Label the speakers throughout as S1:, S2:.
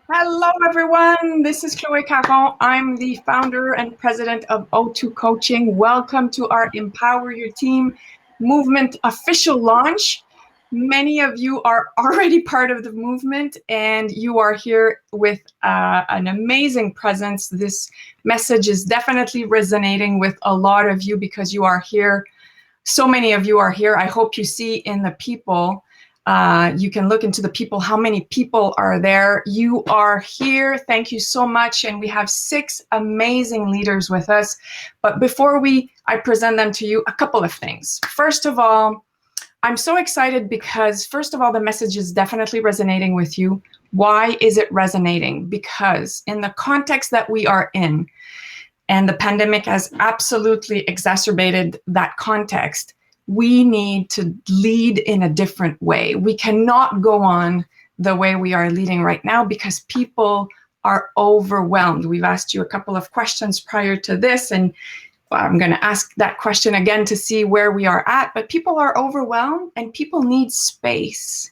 S1: Hello, everyone. This is Chloe Caron. I'm the founder and president of O2 Coaching. Welcome to our Empower Your Team movement official launch. Many of you are already part of the movement, and you are here with an amazing presence. This message is definitely resonating with a lot of you because you are here. So many of you are here. I hope you see in the people. You can look into the people, how many people are there. You are here. Thank you so much. And we have 6 amazing leaders with us. But before I present them to you, a couple of things. First of all, I'm so excited because, first of all, the message is definitely resonating with you. Why is it resonating? Because in the context that we are in, and the pandemic has absolutely exacerbated that context, we need to lead in a different way. We cannot go on the way we are leading right now because people are overwhelmed. We've asked you a couple of questions prior to this, and I'm going to ask that question again to see where we are at. But people are overwhelmed and people need space.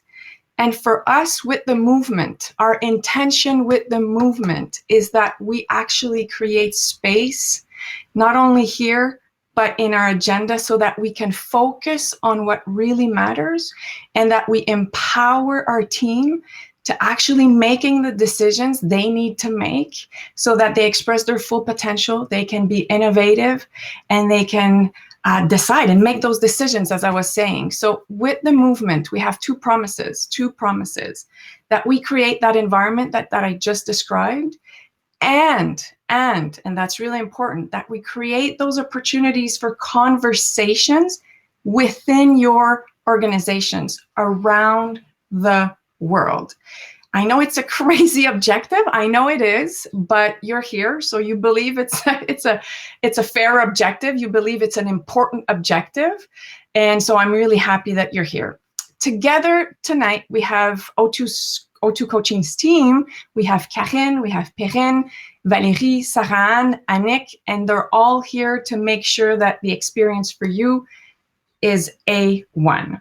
S1: And for us with the movement, our intention with the movement is that we actually create space, not only here, but in our agenda, so that we can focus on what really matters and that we empower our team to actually making the decisions they need to make so that they express their full potential, they can be innovative, and they can decide and make those decisions, as I was saying. So with the movement, we have two promises, that we create that environment that I just described, and that's really important, that we create those opportunities for conversations within your organizations around the world. I know it's a crazy objective. I know it is, but you're here, so you believe it's a fair objective. You believe it's an important objective, and so I'm really happy that you're here. Together tonight, we have O2 Coaching's team. We have Karine, we have Perrine, Valérie, Sarah-Anne, Annick, and they're all here to make sure that the experience for you is A1.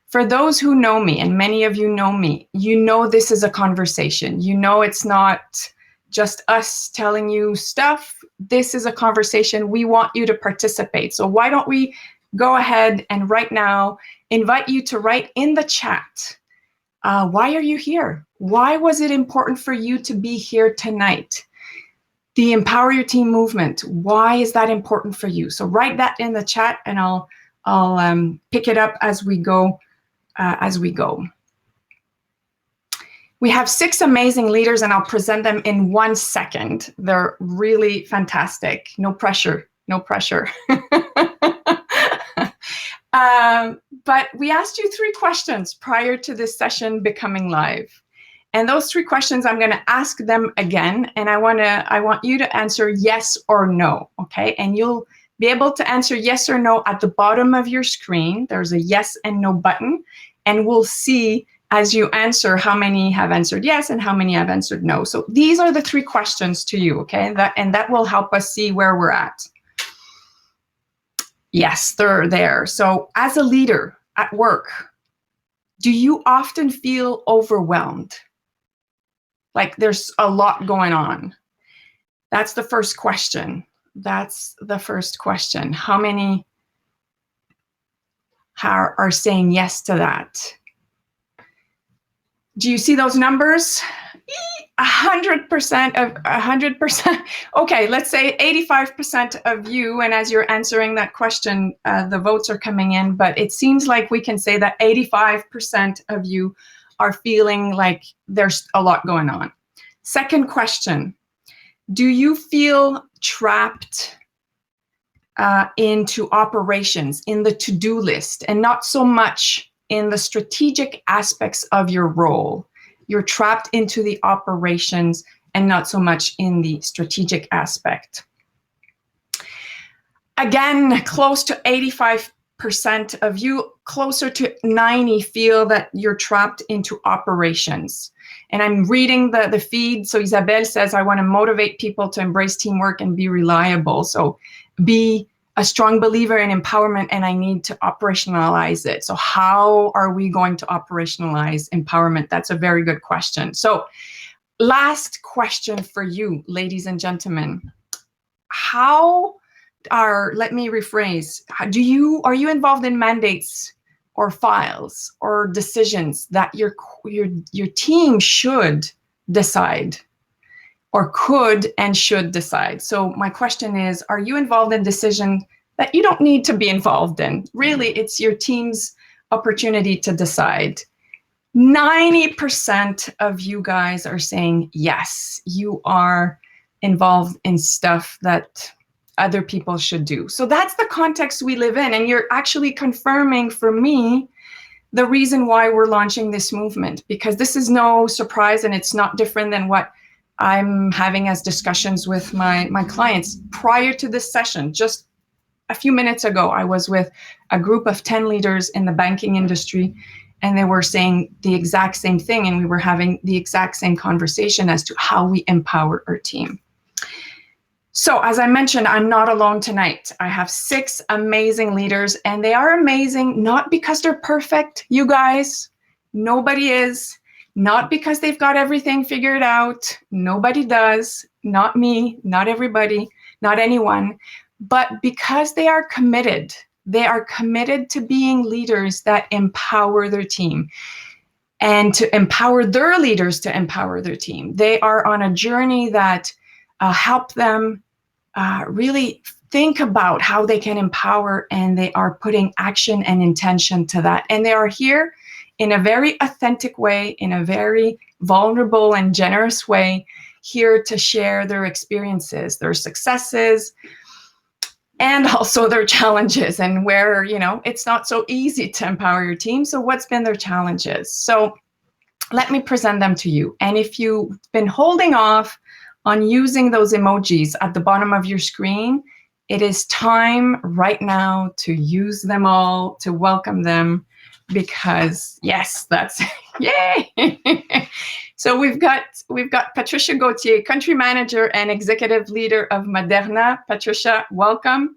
S1: For those who know me, and many of you know me, you know this is a conversation. You know it's not just us telling you stuff. This is a conversation. We want you to participate. So why don't we go ahead and right now invite you to write in the chat, why are you here? Why was it important for you to be here tonight? The Empower Your Team movement, why is that important for you? So write that in the chat, and I'll pick it up as we go. We have 6 amazing leaders, and I'll present them in 1 second. They're really fantastic. No pressure, no pressure. But we asked you 3 questions prior to this session becoming live. And those 3 questions, I'm going to ask them again, and I want you to answer yes or no, okay? And you'll be able to answer yes or no at the bottom of your screen. There's a yes and no button, and we'll see as you answer how many have answered yes and how many have answered no. So these are the 3 questions to you, okay? That will help us see where we're at. Yes, they're there. So as a leader at work, do you often feel overwhelmed? Like there's a lot going on? That's the first question. How many are saying yes to that? Do you see those numbers? 100%. Okay, let's say 85% of you, and as you're answering that question, the votes are coming in, but it seems like we can say that 85% of you are feeling like there's a lot going on. Second question, do you feel trapped into operations, in the to-do list, and not so much in the strategic aspects of your role? You're trapped into the operations and not so much in the strategic aspect. Again, close to 85% of you, closer to 90, feel that you're trapped into operations. And I'm reading the feed. So Isabelle says, I want to motivate people to embrace teamwork and be reliable. So be a strong believer in empowerment, and I need to operationalize it. So how are we going to operationalize empowerment? That's a very good question. So last question for you, ladies and gentlemen. Let me rephrase. Are you involved in mandates or files or decisions that your team should decide or could and should decide? So my question is, are you involved in decision that you don't need to be involved in? Really, it's your team's opportunity to decide. 90% of you guys are saying yes, you are involved in stuff that other people should do. So that's the context we live in. And you're actually confirming for me the reason why we're launching this movement, because this is no surprise and it's not different than what I'm having as discussions with my clients. Prior to this session, just a few minutes ago, I was with a group of 10 leaders in the banking industry, and they were saying the exact same thing, and we were having the exact same conversation as to how we empower our team. So as I mentioned, I'm not alone tonight. I have 6 amazing leaders, and they are amazing not because they're perfect, you guys. Nobody is. Not because they've got everything figured out. Nobody does. Not me, not everybody, not anyone. But because they are committed. They are committed to being leaders that empower their team and to empower their leaders to empower their team. They are on a journey that help them really think about how they can empower, and they are putting action and intention to that. And they are here in a very authentic way, in a very vulnerable and generous way, here to share their experiences, their successes, and also their challenges, and where, it's not so easy to empower your team. So what's been their challenges? So let me present them to you. And if you've been holding off on using those emojis at the bottom of your screen, it is time right now to use them all, to welcome them, because yes, that's yay. So we've got Patricia Gauthier, country manager and executive leader of Moderna. Patricia, welcome.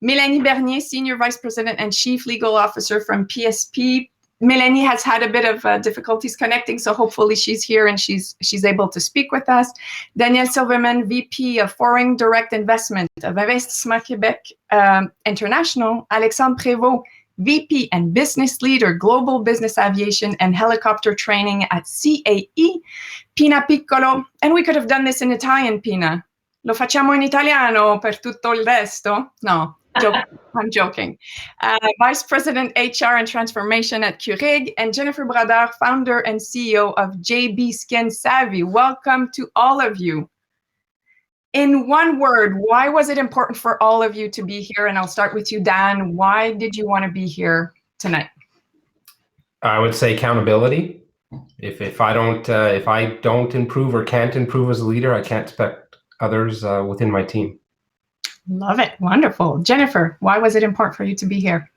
S1: Mélanie Bernier, senior vice president and chief legal officer from PSP. Mélanie has had a bit of difficulties connecting, so hopefully she's here and she's able to speak with us. Danielle Silverman, VP of Foreign Direct Investment of Investissement Québec International. Alexandre Prévost, VP and Business Leader, Global Business Aviation and Helicopter Training at CAE. Pina Piccolo, and we could have done this in Italian, Pina. Lo facciamo in italiano per tutto il resto? No, I'm joking. Vice President HR and Transformation at Keurig, and Jennifer Bradard, founder and CEO of JB Skin Savvy. Welcome to all of you. In one word, why was it important for all of you to be here? And I'll start with you, Dan. Why did you want to be here tonight?
S2: I would say accountability. If I don't improve or can't improve as a leader, I can't expect others within my team.
S1: Love it. Wonderful. Jennifer, why was it important for you to be here?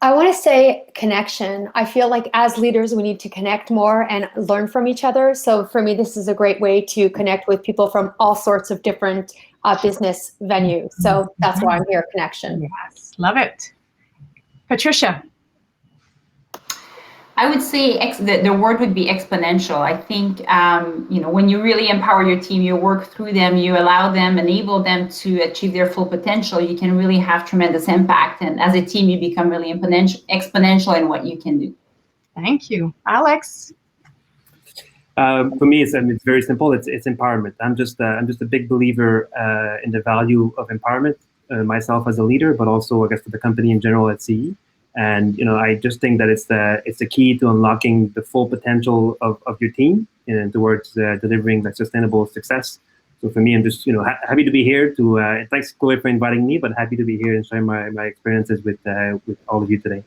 S3: I want to say connection. I feel like as leaders, we need to connect more and learn from each other. So for me, this is a great way to connect with people from all sorts of different business venues. So that's why I'm here, connection.
S1: Yes, love it. Patricia.
S4: I would say the word would be exponential. I think, when you really empower your team, you work through them, you allow them, enable them to achieve their full potential, you can really have tremendous impact. And as a team, you become really exponential in what you can do.
S1: Thank you. Alex?
S5: For me, it's very simple. It's empowerment. I'm just a big believer in the value of empowerment, myself as a leader, but also I guess for the company in general at CE. And I just think that it's the key to unlocking the full potential of your team and towards delivering that sustainable success. So for me, I'm just happy to be here. Thanks, Chloe, for inviting me, but happy to be here and sharing my experiences with all of you today.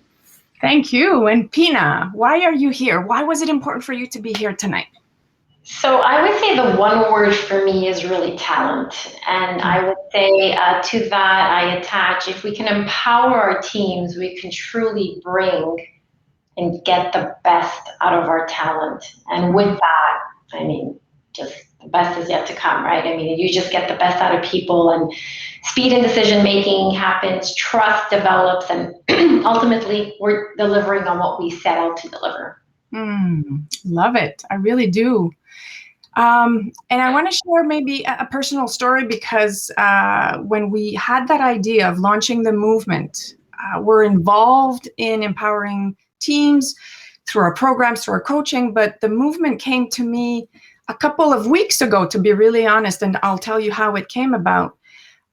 S1: Thank you. And Pina, why are you here? Why was it important for you to be here tonight?
S6: So I would say the one word for me is really talent. And I would say to that, I attach, if we can empower our teams, we can truly bring and get the best out of our talent. And with that, just the best is yet to come, right? You just get the best out of people, and speed in decision-making happens, trust develops, and ultimately we're delivering on what we set out to deliver.
S1: Love it. I really do. And I want to share maybe a personal story because when we had that idea of launching the movement, we're involved in empowering teams through our programs, through our coaching, but the movement came to me a couple of weeks ago, to be really honest, and I'll tell you how it came about.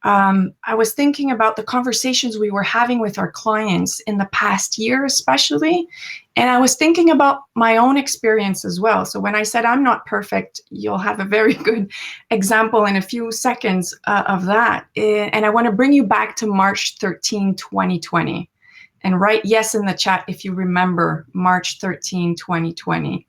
S1: I was thinking about the conversations we were having with our clients in the past year, especially, and I was thinking about my own experience as well. So when I said I'm not perfect, you'll have a very good example in a few seconds of that. And I want to bring you back to March 13, 2020. And write yes in the chat if you remember March 13, 2020.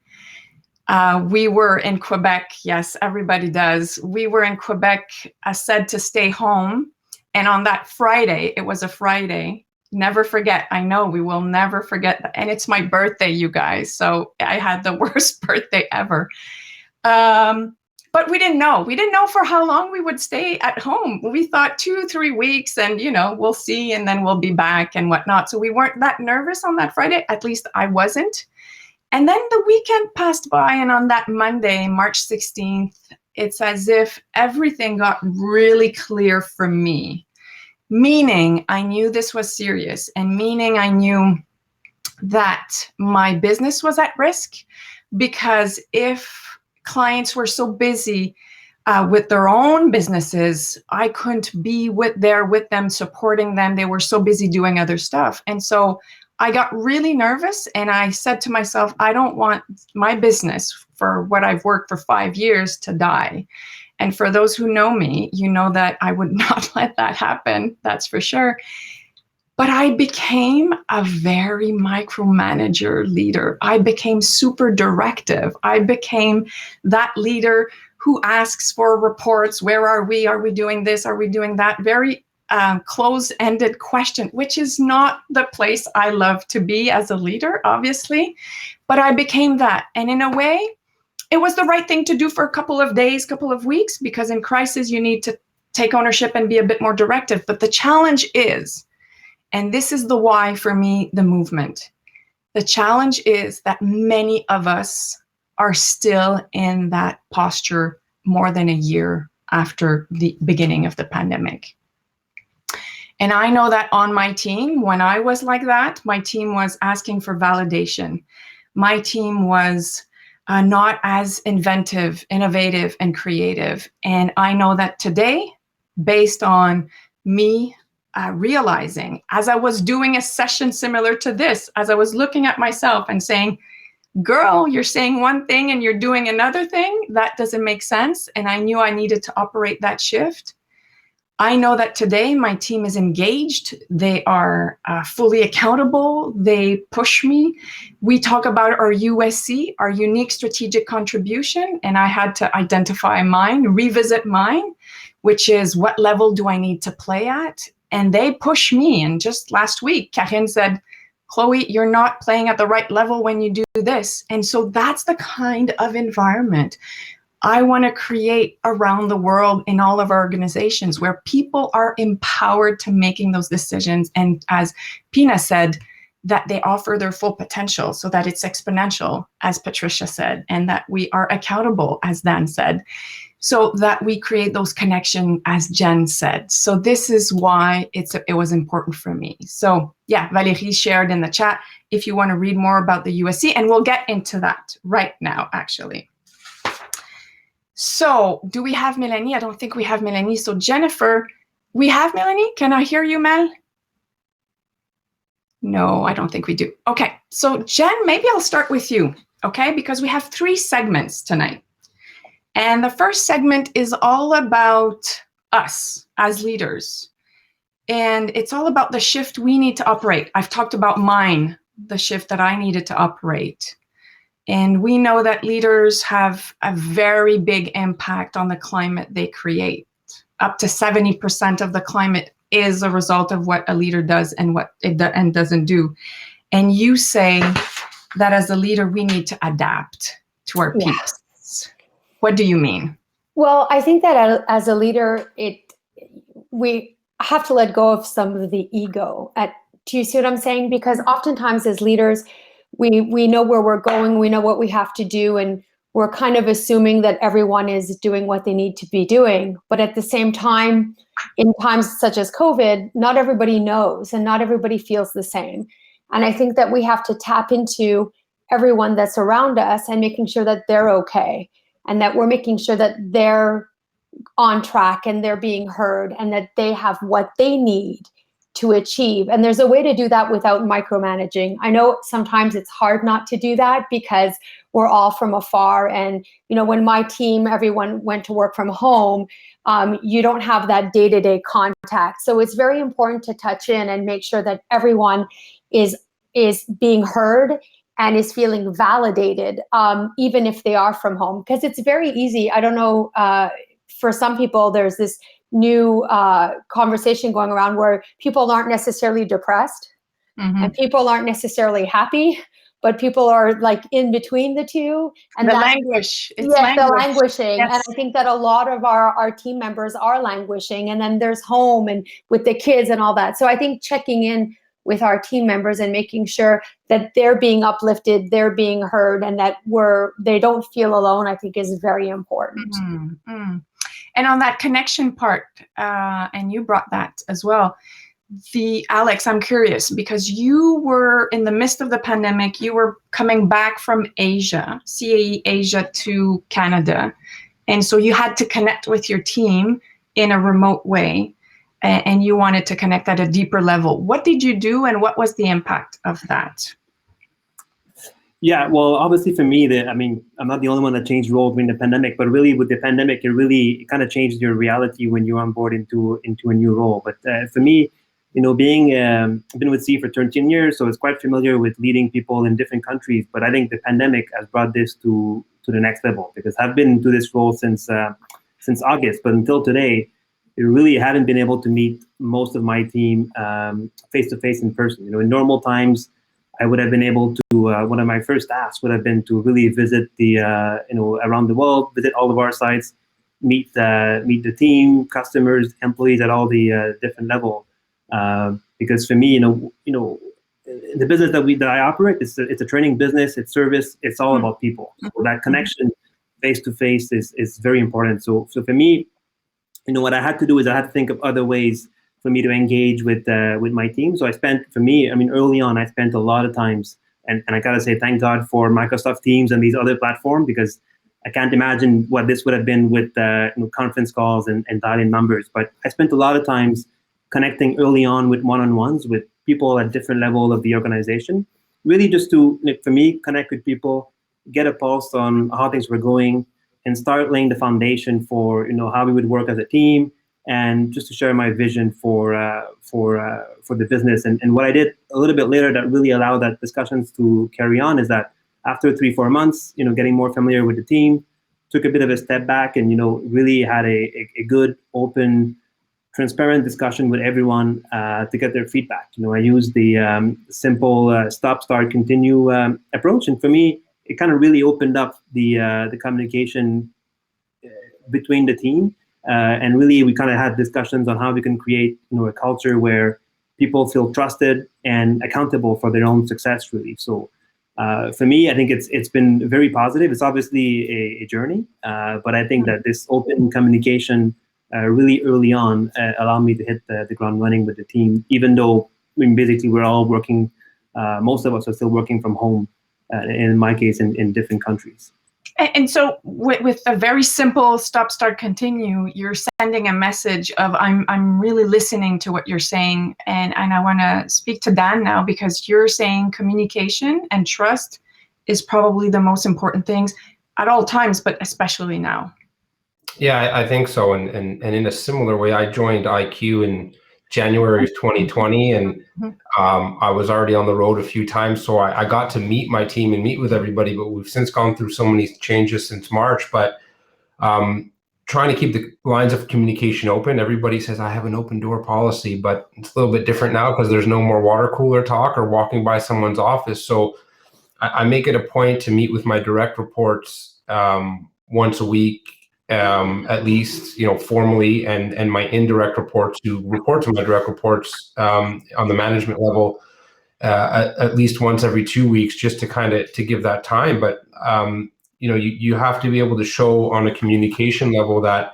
S1: We were in Quebec. Yes, everybody does. We were in Quebec, said to stay home. And on that Friday, it was a Friday. Never forget. I know we will never forget that. And it's my birthday, you guys. So I had the worst birthday ever. But we didn't know. We didn't know for how long we would stay at home. We thought 2-3 weeks and, we'll see, and then we'll be back and whatnot. So we weren't that nervous on that Friday. At least I wasn't. And then the weekend passed by, and on that Monday, March 16th, it's as if everything got really clear for me. Meaning I knew this was serious, and meaning I knew that my business was at risk, because if clients were so busy with their own businesses, I couldn't be there with them, supporting them. They were so busy doing other stuff. And so I got really nervous, and I said to myself, I don't want my business, for what I've worked for 5 years, to die. And for those who know me, you know that I would not let that happen, that's for sure. But I became a very micromanager leader. I became super directive. I became that leader who asks for reports. Where are we? Are we doing this? Are we doing that? Very closed-ended question, which is not the place I love to be as a leader, obviously. But I became that. And in a way, it was the right thing to do for a couple of days, couple of weeks, because in crisis, you need to take ownership and be a bit more directive. But the challenge is, and this is the why for me, the movement. The challenge is that many of us are still in that posture more than a year after the beginning of the pandemic. And I know that on my team, when I was like that, my team was asking for validation. My team was not as inventive, innovative, and creative. And I know that today, based on me realizing, as I was doing a session similar to this, as I was looking at myself and saying, girl, you're saying one thing and you're doing another thing, that doesn't make sense. And I knew I needed to operate that shift. I know that today my team is engaged. They are fully accountable. They push me. We talk about our USC, our unique strategic contribution, and I had to identify mine, revisit mine, which is what level do I need to play at? And they push me. And just last week, Karine said, Chloe, you're not playing at the right level when you do this. And so that's the kind of environment I want to create around the world in all of our organizations, where people are empowered to making those decisions. And as Pina said, that they offer their full potential, so that it's exponential, as Patricia said, and that we are accountable, as Dan said, so that we create those connections, as Jen said. So this is why it was important for me. So yeah, Valérie shared in the chat if you want to read more about the USC, and we'll get into that right now, actually. So do we have Melanie? I don't think we have Melanie. So Jennifer, we have Melanie? Can I hear you, Mel? No, I don't think we do. Okay, so Jen, maybe I'll start with you, okay? Because we have 3 segments tonight. And the first segment is all about us as leaders. And it's all about the shift we need to operate. I've talked about mine, the shift that I needed to operate. And we know that leaders have a very big impact on the climate they create. Up to 70% of the climate is a result of what a leader does and what it doesn't do. And you say that as a leader, we need to adapt to our peeps. What do you mean?
S3: Well, I think that as a leader, we have to let go of some of the ego. Do you see what I'm saying? Because oftentimes as leaders, we know where we're going, we know what we have to do, and we're kind of assuming that everyone is doing what they need to be doing. But at the same time, in times such as COVID, not everybody knows and not everybody feels the same. And I think that we have to tap into everyone that's around us and making sure that they're okay, and that we're making sure that they're on track and they're being heard and that they have what they need to achieve. And there's a way to do that without micromanaging. I know sometimes it's hard not to do that because we're all from afar. And, when my team, everyone went to work from home, you don't have that day-to-day contact. So it's very important to touch in and make sure that everyone is being heard and is feeling validated, even if they are from home. Because it's very easy. I don't know, for some people, there's this new conversation going around where people aren't necessarily depressed and people aren't necessarily happy, but people are like in between the two. And
S1: the languish.
S3: The languishing. Yes. And I think that a lot of our team members are languishing. And then there's home and with the kids and all that. So I think checking in with our team members and making sure that they're being uplifted, they're being heard, and that they don't feel alone, I think is very important.
S1: Mm-hmm. And on that connection part, and you brought that as well, Alex, I'm curious, because you were in the midst of the pandemic, you were coming back from Asia, CAE Asia to Canada. And so you had to connect with your team in a remote way, and you wanted to connect at a deeper level. What did you do, and what was the impact of that?
S5: Yeah, well, obviously for me, I'm not the only one that changed role during the pandemic, but really with the pandemic, it kind of changed your reality when you're on board into a new role. But for me, being I've been with CAE for 13 years, so it's quite familiar with leading people in different countries. But I think the pandemic has brought this to the next level, because I've been to this role since August, but until today, I really haven't been able to meet most of my team face to face in person. In normal times, I would have been able to, one of my first tasks would have been to really visit around the world, visit all of our sites, meet the team, customers, employees at all the different level. Because for me, the business that I operate, it's a training business, it's service, it's all about people. So that connection face to face is very important. So for me, what I had to do is I had to think of other ways for me to engage with my team. So early on, I spent a lot of times, and I gotta say, thank God for Microsoft Teams and these other platforms, because I can't imagine what this would have been with conference calls and dial-in numbers. But I spent a lot of times connecting early on with one-on-ones with people at different levels of the organization, really just to, for me, connect with people, get a pulse on how things were going, and start laying the foundation for how we would work as a team, and just to share my vision for the business. And what I did a little bit later that really allowed that discussions to carry on is that after 3-4 months, getting more familiar with the team, took a bit of a step back and really had a good, open, transparent discussion with everyone to get their feedback. I used the simple stop, start, continue approach, and for me, it kind of really opened up the communication between the team. And really, we kind of had discussions on how we can create, a culture where people feel trusted and accountable for their own success, really. So for me, I think it's been very positive. It's obviously a journey, but I think that this open communication really early on allowed me to hit the ground running with the team, even though basically we're all working, most of us are still working from home, in my case, in different countries.
S1: And so with a very simple stop, start, continue, you're sending a message of I'm really listening to what you're saying. And I want to speak to Dan now, because you're saying communication and trust is probably the most important things at all times, but especially now.
S2: Yeah, I think so. And in a similar way, I joined IQ in January of 2020, and I was already on the road a few times, so I got to meet my team and meet with everybody, but we've since gone through so many changes since March. But trying to keep the lines of communication open. Everybody says I have an open door policy, but it's a little bit different now because there's no more water cooler talk or walking by someone's office. So I make it a point to meet with my direct reports once a week, at least, formally, and my indirect reports who report to my direct reports on the management level at least once every 2 weeks, just to give that time. But you have to be able to show on a communication level that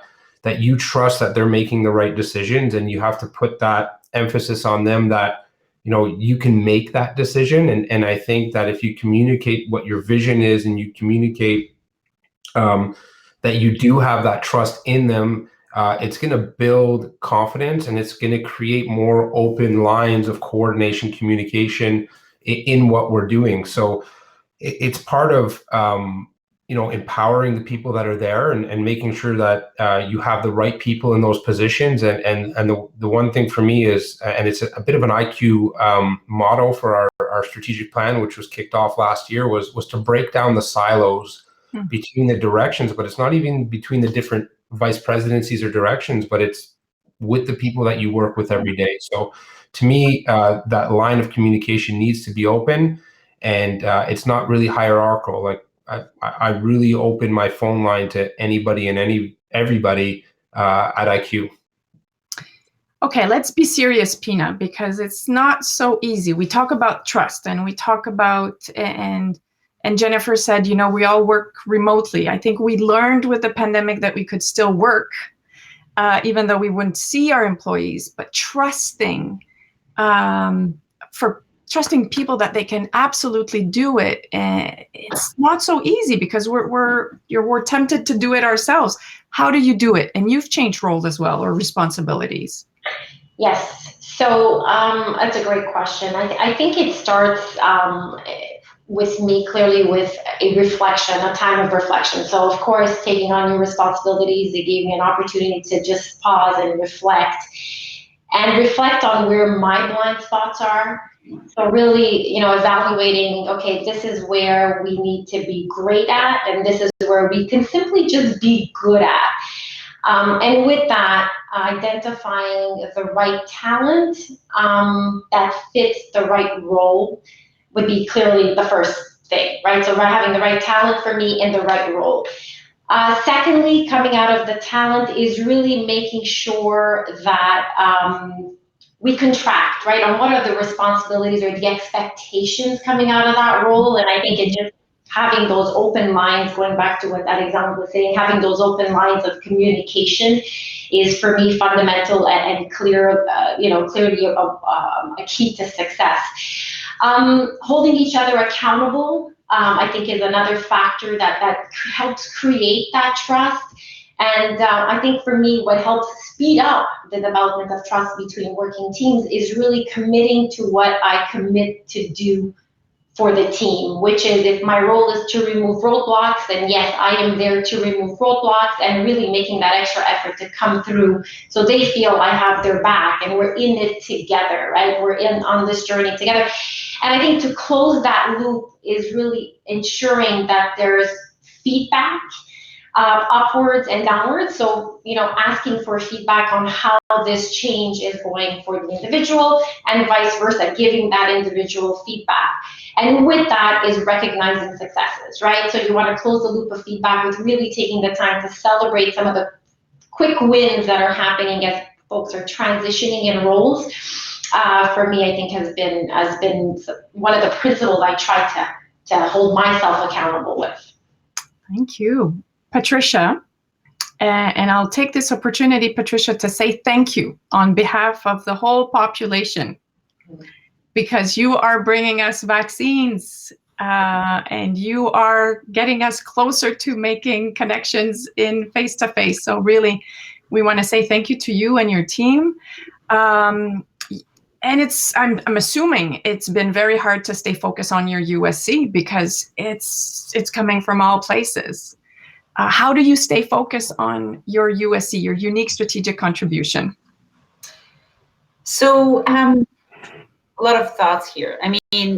S2: you trust that they're making the right decisions, and you have to put that emphasis on them that you can make that decision. And I think that if you communicate what your vision is, and you communicate that you do have that trust in them, it's going to build confidence, and it's going to create more open lines of coordination, communication in what we're doing. So it's part of empowering the people that are there, and making sure that you have the right people in those positions. And the one thing for me is, and it's a bit of an IQ motto for our strategic plan, which was kicked off last year, was to break down the silos between the directions. But it's not even between the different vice presidencies or directions, but it's with the people that you work with every day. So to me, that line of communication needs to be open, and it's not really hierarchical. Like I really open my phone line to anybody and everybody at IQ.
S1: Okay, let's be serious, Pina, because it's not so easy. We talk about trust, and we talk about, and Jennifer said, we all work remotely. I think we learned with the pandemic that we could still work, even though we wouldn't see our employees. But trusting people that they can absolutely do it, it's not so easy, because we're tempted to do it ourselves. How do you do it? And you've changed roles as well, or responsibilities.
S6: Yes. So that's a great question. I think it starts with me clearly with a reflection, a time of reflection. So of course, taking on new responsibilities, it gave me an opportunity to just pause and reflect on where my blind spots are. So really, evaluating, okay, this is where we need to be great at, and this is where we can simply just be good at. And with that, identifying the right talent that fits the right role would be clearly the first thing, right? So having the right talent for me in the right role. Secondly, coming out of the talent is really making sure that we contract, right, on what are the responsibilities or the expectations coming out of that role. And I think it just having those open lines, going back to what that example was saying, having those open lines of communication is for me fundamental and clear, clearly a key to success. Holding each other accountable, I think, is another factor that helps create that trust. And I think for me, what helps speed up the development of trust between working teams is really committing to what I commit to do for the team, which is, if my role is to remove roadblocks, then yes, I am there to remove roadblocks, and really making that extra effort to come through so they feel I have their back and we're in it together, right? We're on this journey together. And I think to close that loop is really ensuring that there's feedback, upwards and downwards. So, asking for feedback on how this change is going for the individual, and vice versa, giving that individual feedback. And with that is recognizing successes, right? So you want to close the loop of feedback with really taking the time to celebrate some of the quick wins that are happening as folks are transitioning in roles. For me, I think has been one of the principles I try to hold myself accountable with.
S1: Thank you. Patricia, and I'll take this opportunity, Patricia, to say thank you on behalf of the whole population, because you are bringing us vaccines, and you are getting us closer to making connections in face-to-face. So really, we want to say thank you to you and your team. And I'm assuming it's been very hard to stay focused on your USC, because it's coming from all places. How do you stay focused on your USC, your unique strategic contribution?
S4: So a lot of thoughts here.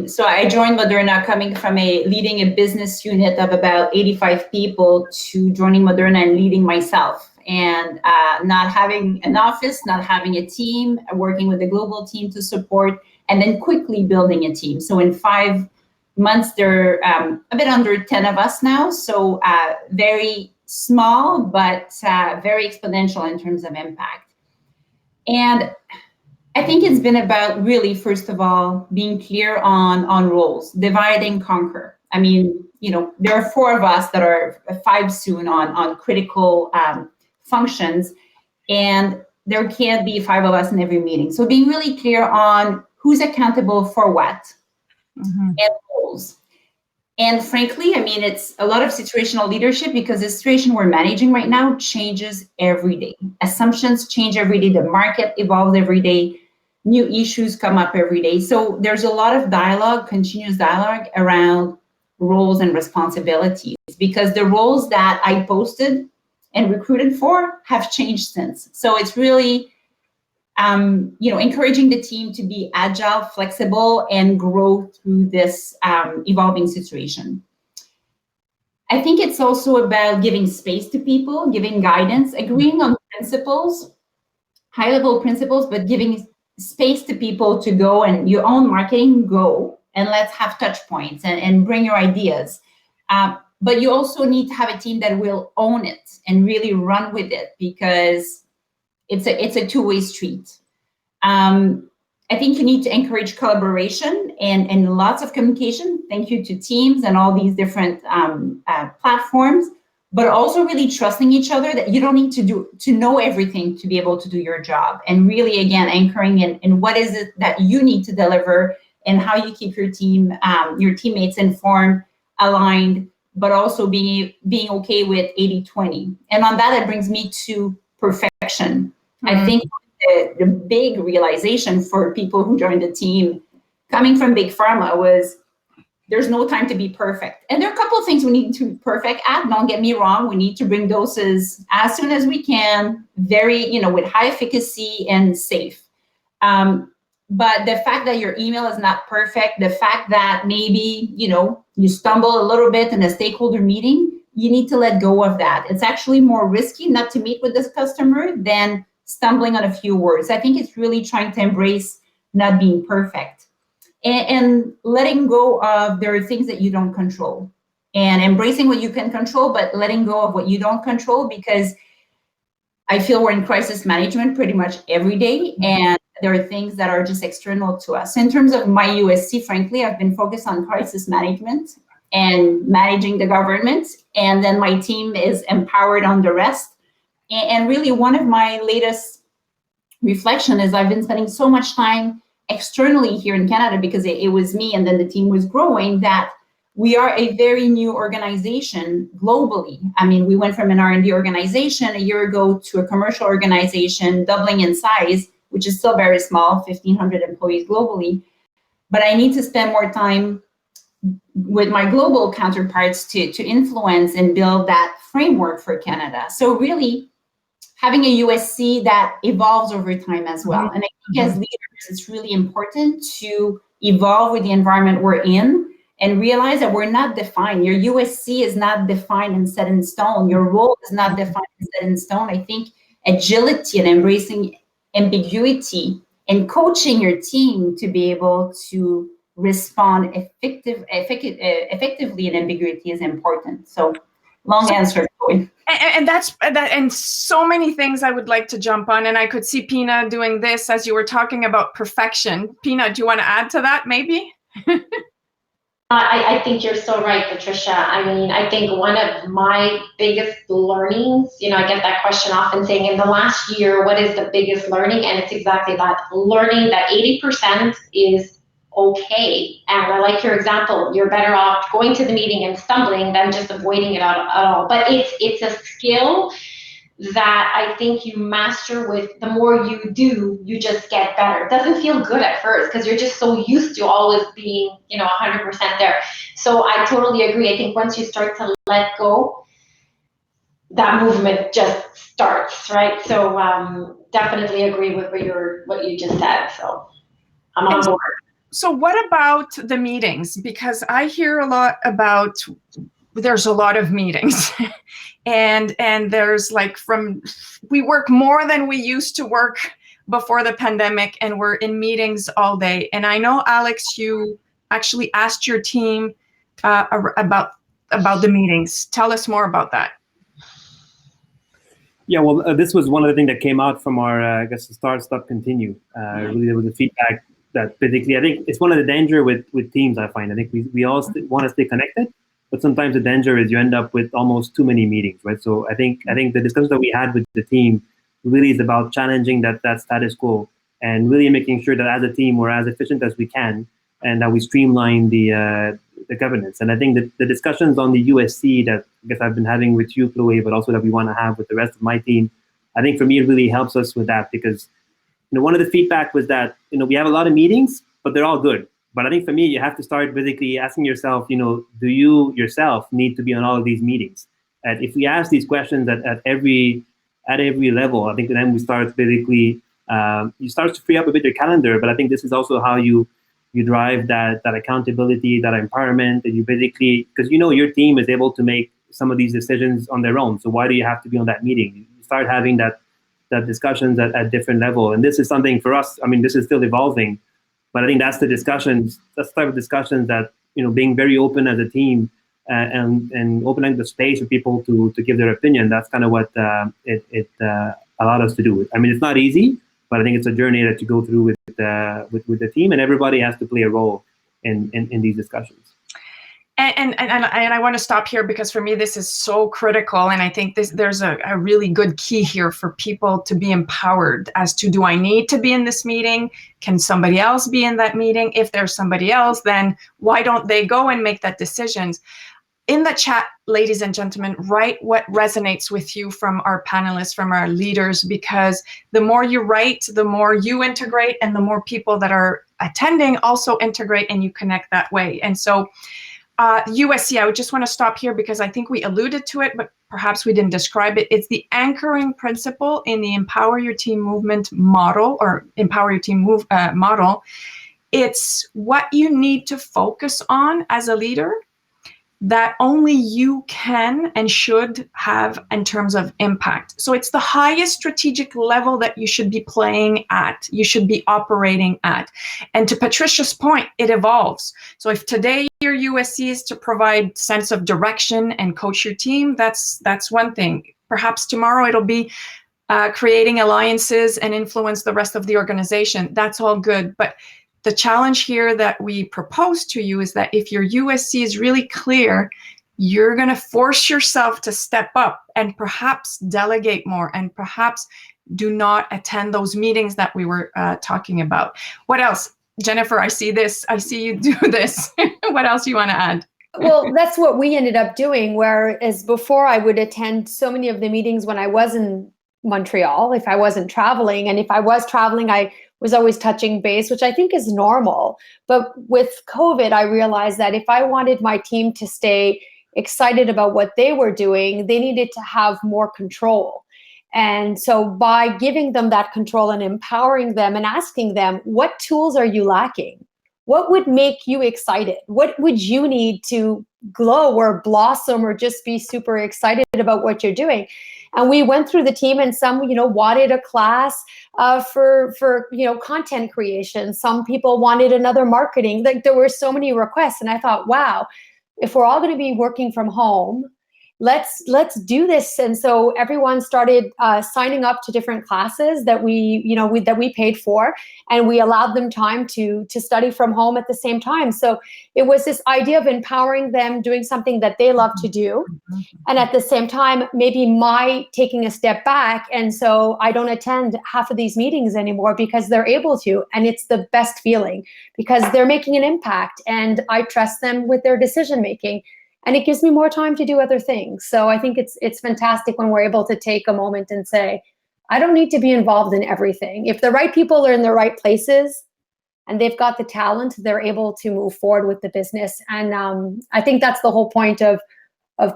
S4: So I joined Moderna coming from leading a business unit of about 85 people to joining Moderna and leading myself, and not having an office, not having a team, working with a global team to support, and then quickly building a team. So in 5 months, there are a bit under 10 of us now. So very small, but very exponential in terms of impact. And I think it's been about really, first of all, being clear on roles, divide and conquer. I mean, there are 4 of us that are 5 soon on critical functions, and there can't be 5 of us in every meeting. So being really clear on who's accountable for what and roles. And frankly, I mean, it's a lot of situational leadership because the situation we're managing right now changes every day. Assumptions change every day. The market evolves every day. New issues come up every day. So there's a lot of dialogue, continuous dialogue around roles and responsibilities, because the roles that I posted and recruited for have changed since. So it's really encouraging the team to be agile, flexible, and grow through this evolving situation. I think it's also about giving space to people, giving guidance, agreeing on principles, high-level principles, but giving space to people to go and your own marketing, go, and let's have touch points and bring your ideas. But you also need to have a team that will own it and really run with it, because it's a two-way street. I think you need to encourage collaboration and lots of communication. Thank you to Teams and all these different platforms, but also really trusting each other, that you don't need to know everything to be able to do your job. And really, again, anchoring in what is it that you need to deliver and how you keep your teammates informed, aligned, but also being okay with 80-20. And on that, it brings me to perfection. I think the big realization for people who joined the team coming from big pharma was there's no time to be perfect. And there are a couple of things we need to be perfect at. Don't get me wrong. We need to bring doses as soon as we can, very, with high efficacy and safe. But the fact that your email is not perfect, the fact that maybe, you stumble a little bit in a stakeholder meeting, you need to let go of that. It's actually more risky not to meet with this customer than stumbling on a few words. I think it's really trying to embrace not being perfect and letting go of there are things that you don't control, and embracing what you can control, but letting go of what you don't control, because I feel we're in crisis management pretty much every day, and there are things that are just external to us. In terms of my USC, frankly, I've been focused on crisis management and managing the government, and then my team is empowered on the rest. And really, one of my latest reflection is I've been spending so much time externally here in Canada, because it was me and then the team was growing, that we are a very new organization globally. I mean, we went from an R&D organization a year ago to a commercial organization, doubling in size, which is still very small, 1,500 employees globally. But I need to spend more time with my global counterparts to influence and build that framework for Canada. So really, having a USC that evolves over time as well. And I think as leaders, it's really important to evolve with the environment we're in and realize that we're not defined. Your USC is not defined and set in stone. Your role is not defined and set in stone. I think agility and embracing ambiguity and coaching your team to be able to respond effectively in ambiguity is important. So long answer, Chloe.
S1: And so many things I would like to jump on, and I could see Pina doing this as you were talking about perfection. Pina, do you want to add to that maybe?
S6: I think you're so right, Patricia. I mean, I think one of my biggest learnings, I get that question often, saying in the last year, what is the biggest learning? And it's exactly that, learning that 80% is okay. And I like your example. You're better off going to the meeting and stumbling than just avoiding it at all. But it's a skill that I think you master with the more you do, you just get better. It doesn't feel good at first because you're just so used to always being, 100% there. So I totally agree. I think once you start to let go, that movement just starts, right? So definitely agree with what you just said. So I'm on board.
S1: So what about the meetings? Because I hear a lot about there's a lot of meetings and there's we work more than we used to work before the pandemic, and we're in meetings all day. And I know, Alex, you actually asked your team about the meetings. Tell us more about that.
S5: Yeah, well, this was one of the things that came out from our, Start, Stop, Continue. Really, there was a feedback that basically, I think it's one of the danger with teams. I find, I think we all want to stay connected, but sometimes the danger is you end up with almost too many meetings, right? So I think the discussion that we had with the team really is about challenging that status quo and really making sure that as a team we're as efficient as we can and that we streamline the governance. And I think that the discussions on the USC that I guess I've been having with you, Chloe, but also that we want to have with the rest of my team, I think for me it really helps us with that because one of the feedback was that we have a lot of meetings, but they're all good. But I think for me, you have to start basically asking yourself, do you yourself need to be on all of these meetings? And if we ask these questions at every level, I think then we start basically you start to free up a bit your calendar. But I think this is also how you drive that accountability, that empowerment, and you basically because your team is able to make some of these decisions on their own. So why do you have to be on that meeting? You start having that discussions at different level. And this is something for us, I mean, this is still evolving, but I think that's the type of discussions that, being very open as a team and opening the space for people to give their opinion. That's kind of what it allowed us to do. I mean, it's not easy, but I think it's a journey that you go through with the team, and everybody has to play a role in these discussions.
S1: And I want to stop here because for me this is so critical, and I think there's a really good key here for people to be empowered as to, do I need to be in this meeting? Can somebody else be in that meeting? If there's somebody else, then why don't they go and make that decisions? In the chat, ladies and gentlemen, write what resonates with you from our panelists, from our leaders, because the more you write, the more you integrate, and the more people that are attending also integrate, and you connect that way. And so USC, I would just want to stop here because I think we alluded to it, but perhaps we didn't describe it. It's the anchoring principle in the Empower Your Team movement model, or Empower Your Team model. It's what you need to focus on as a leader that only you can and should have in terms of impact. So it's the highest strategic level that you should be playing at, you should be operating at. And to Patricia's point, it evolves. So if today your USC is to provide sense of direction and coach your team, that's one thing. Perhaps tomorrow it'll be creating alliances and influence the rest of the organization. That's all good. But the challenge here that we propose to you is that if your USC is really clear, you're going to force yourself to step up and perhaps delegate more and perhaps do not attend those meetings that we were talking about. What else? Jennifer, I see this. I see you do this. What else do you want to add?
S3: Well, that's what we ended up doing, whereas before I would attend so many of the meetings when I was in Montreal, if I wasn't traveling. And if I was traveling, I was always touching base, which I think is normal. But with COVID, I realized that if I wanted my team to stay excited about what they were doing, they needed to have more control. And so by giving them that control and empowering them and asking them, what tools are you lacking? What would make you excited? What would you need to glow or blossom or just be super excited about what you're doing? And we went through the team, and some, wanted a class for content creation. Some people wanted another marketing. Like, there were so many requests, and I thought, wow, if we're all going to be working from home, let's do this. And so everyone started signing up to different classes that we paid for, and we allowed them time to study from home at the same time. So it was this idea of empowering them, doing something that they love to do, and at the same time maybe my taking a step back, and so I don't attend half of these meetings anymore because they're able to, and it's the best feeling because they're making an impact and I trust them with their decision making. And it gives me more time to do other things. So I think it's fantastic when we're able to take a moment and say, I don't need to be involved in everything. If the right people are in the right places and they've got the talent, they're able to move forward with the business. And I think that's the whole point of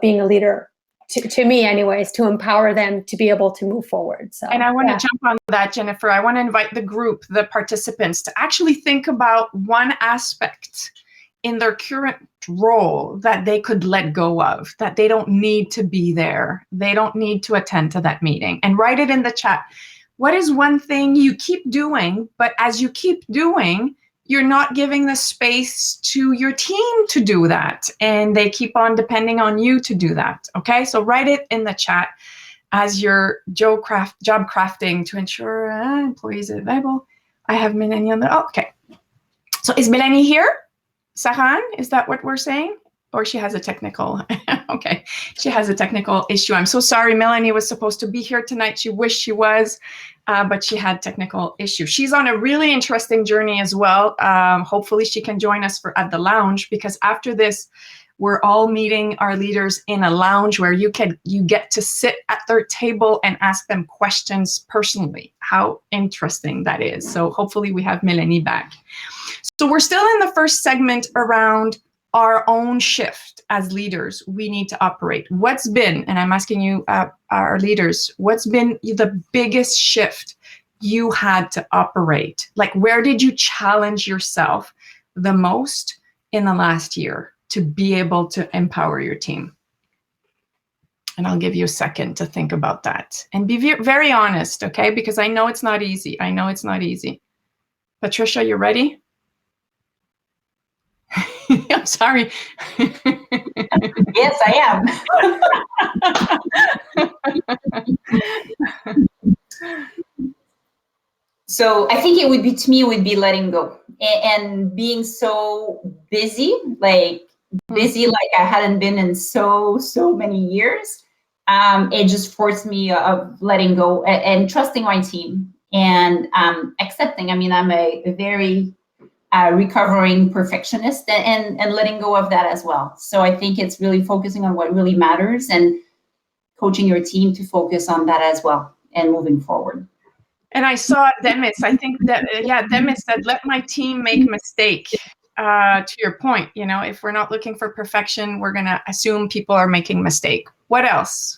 S3: being a leader, to me anyways, to empower them to be able to move forward. So,
S1: and I want to jump on that, Jennifer. I want to invite the group, the participants, to actually think about one aspect in their current role that they could let go of, that they don't need to be there. They don't need to attend to that meeting. And write it in the chat. What is one thing you keep doing, but as you keep doing, you're not giving the space to your team to do that. And they keep on depending on you to do that. Okay, so write it in the chat as your job crafting to ensure employees are available. I haven't been any other. Oh, okay. So is Melanie here? Sahan, is that what we're saying? Or she has a technical, okay. She has a technical issue. I'm so sorry. Melanie was supposed to be here tonight. She wished she was, but she had technical issues. She's on a really interesting journey as well. Hopefully she can join us at the lounge, because after this, we're all meeting our leaders in a lounge where you get to sit at their table and ask them questions personally. How interesting that is. So hopefully we have Melanie back. So we're still in the first segment around our own shift as leaders we need to operate. What's been, and I'm asking you, our leaders, what's been the biggest shift you had to operate? Like, where did you challenge yourself the most in the last year to be able to empower your team? And I'll give you a second to think about that. And be very honest, okay? Because I know it's not easy. I know it's not easy. Patricia, you ready? I'm sorry.
S4: Yes, I am. So I think it would be letting go and being so busy, like I hadn't been in so many years. It just forced me of letting go and trusting my team and accepting. I mean, I'm a very recovering perfectionist and letting go of that as well. So I think it's really focusing on what really matters and coaching your team to focus on that as well and moving forward.
S1: And I saw Demis. I think that, Demis said, let my team make mistake. To your point, if we're not looking for perfection, we're going to assume people are making mistake. What else?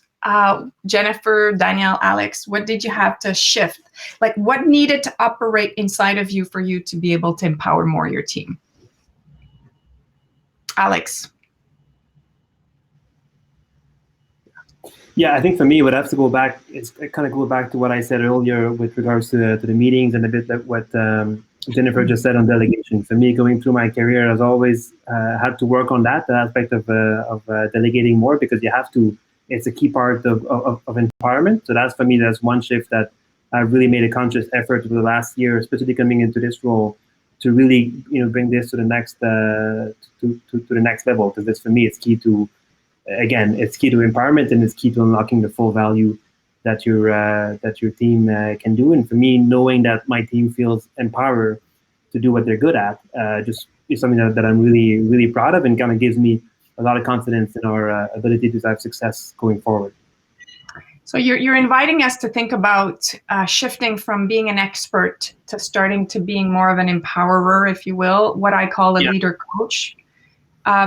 S1: Jennifer, Danielle, Alex, what did you have to shift? Like, what needed to operate inside of you for you to be able to empower more your team? Alex.
S5: Yeah, I think for me, it would have to go back. It's kind of go back to what I said earlier with regards to the meetings and a bit that what Jennifer just said on delegation. For me, going through my career, I've always had to work on that aspect of delegating more, because you have to. It's a key part of empowerment. So that's, for me, that's one shift that I've really made a conscious effort over the last year, especially coming into this role, to really bring this to the next to the next level. Because this, for me, it's key to. Again, it's key to empowerment, and it's key to unlocking the full value that your team can do. And for me, knowing that my team feels empowered to do what they're good at, just is something that I'm really, really proud of, and kind of gives me a lot of confidence in our ability to have success going forward.
S1: So you're inviting us to think about shifting from being an expert to starting to being more of an empowerer, if you will, what I call a leader coach.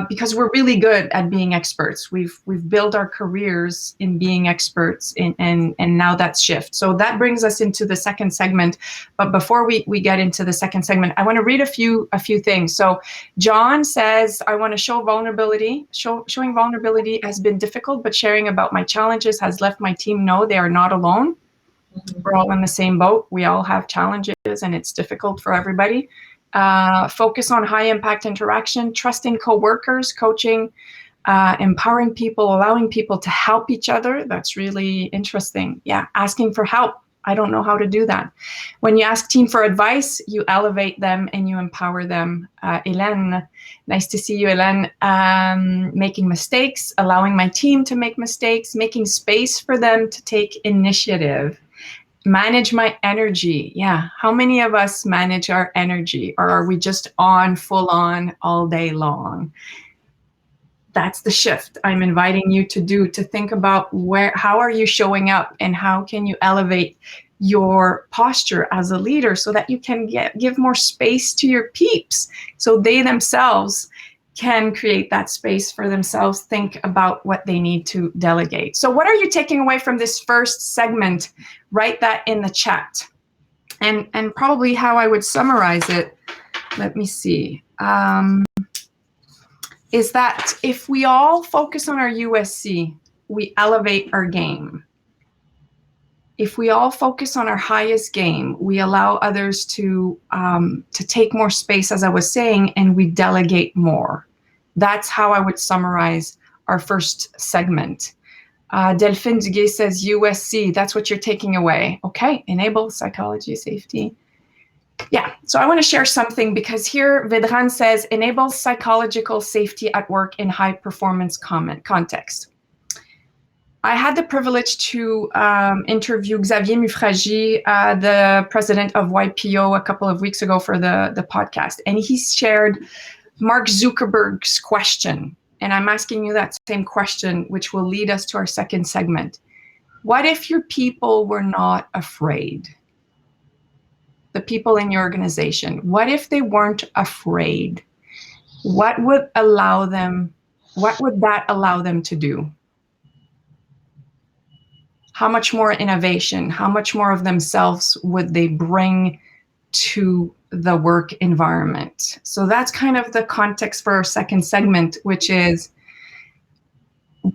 S1: Because we're really good at being experts. We've built our careers in being experts, and now that's shift. So that brings us into the second segment. But before we get into the second segment, I want to read a few things. So John says, I want to show vulnerability. Showing vulnerability has been difficult, but sharing about my challenges has left my team know they are not alone. We're all in the same boat. We all have challenges, and it's difficult for everybody. Focus on high impact interaction, trusting coworkers, coaching, empowering people, allowing people to help each other. That's really interesting. Yeah, asking for help. I don't know how to do that. When you ask team for advice, you elevate them and you empower them. Hélène, nice to see you, Hélène. Making mistakes, allowing my team to make mistakes, making space for them to take initiative. Manage my energy. Yeah. How many of us manage our energy, or are we just on full on all day long? That's the shift I'm inviting you to do, to think about how are you showing up, and how can you elevate your posture as a leader so that you can give more space to your peeps, so they themselves can create that space for themselves, think about what they need to delegate. So what are you taking away from this first segment? Write that in the chat. And probably how I would summarize it, let me see, is that if we all focus on our USC, we elevate our game. If we all focus on our highest game, we allow others to take more space, as I was saying, and we delegate more. That's how I would summarize our first segment. Delphine Duguay says USC, that's what you're taking away. Okay, enable psychology, safety. Yeah, so I want to share something because here Vedran says, enables psychological safety at work in high performance context. I had the privilege to interview Xavier Mufragi, the president of YPO, a couple of weeks ago for the podcast. And he shared Mark Zuckerberg's question. And I'm asking you that same question, which will lead us to our second segment. What if your people were not afraid? The people in your organization, what if they weren't afraid? What would that allow them to do? How much more innovation, how much more of themselves would they bring to the work environment? So that's kind of the context for our second segment, which is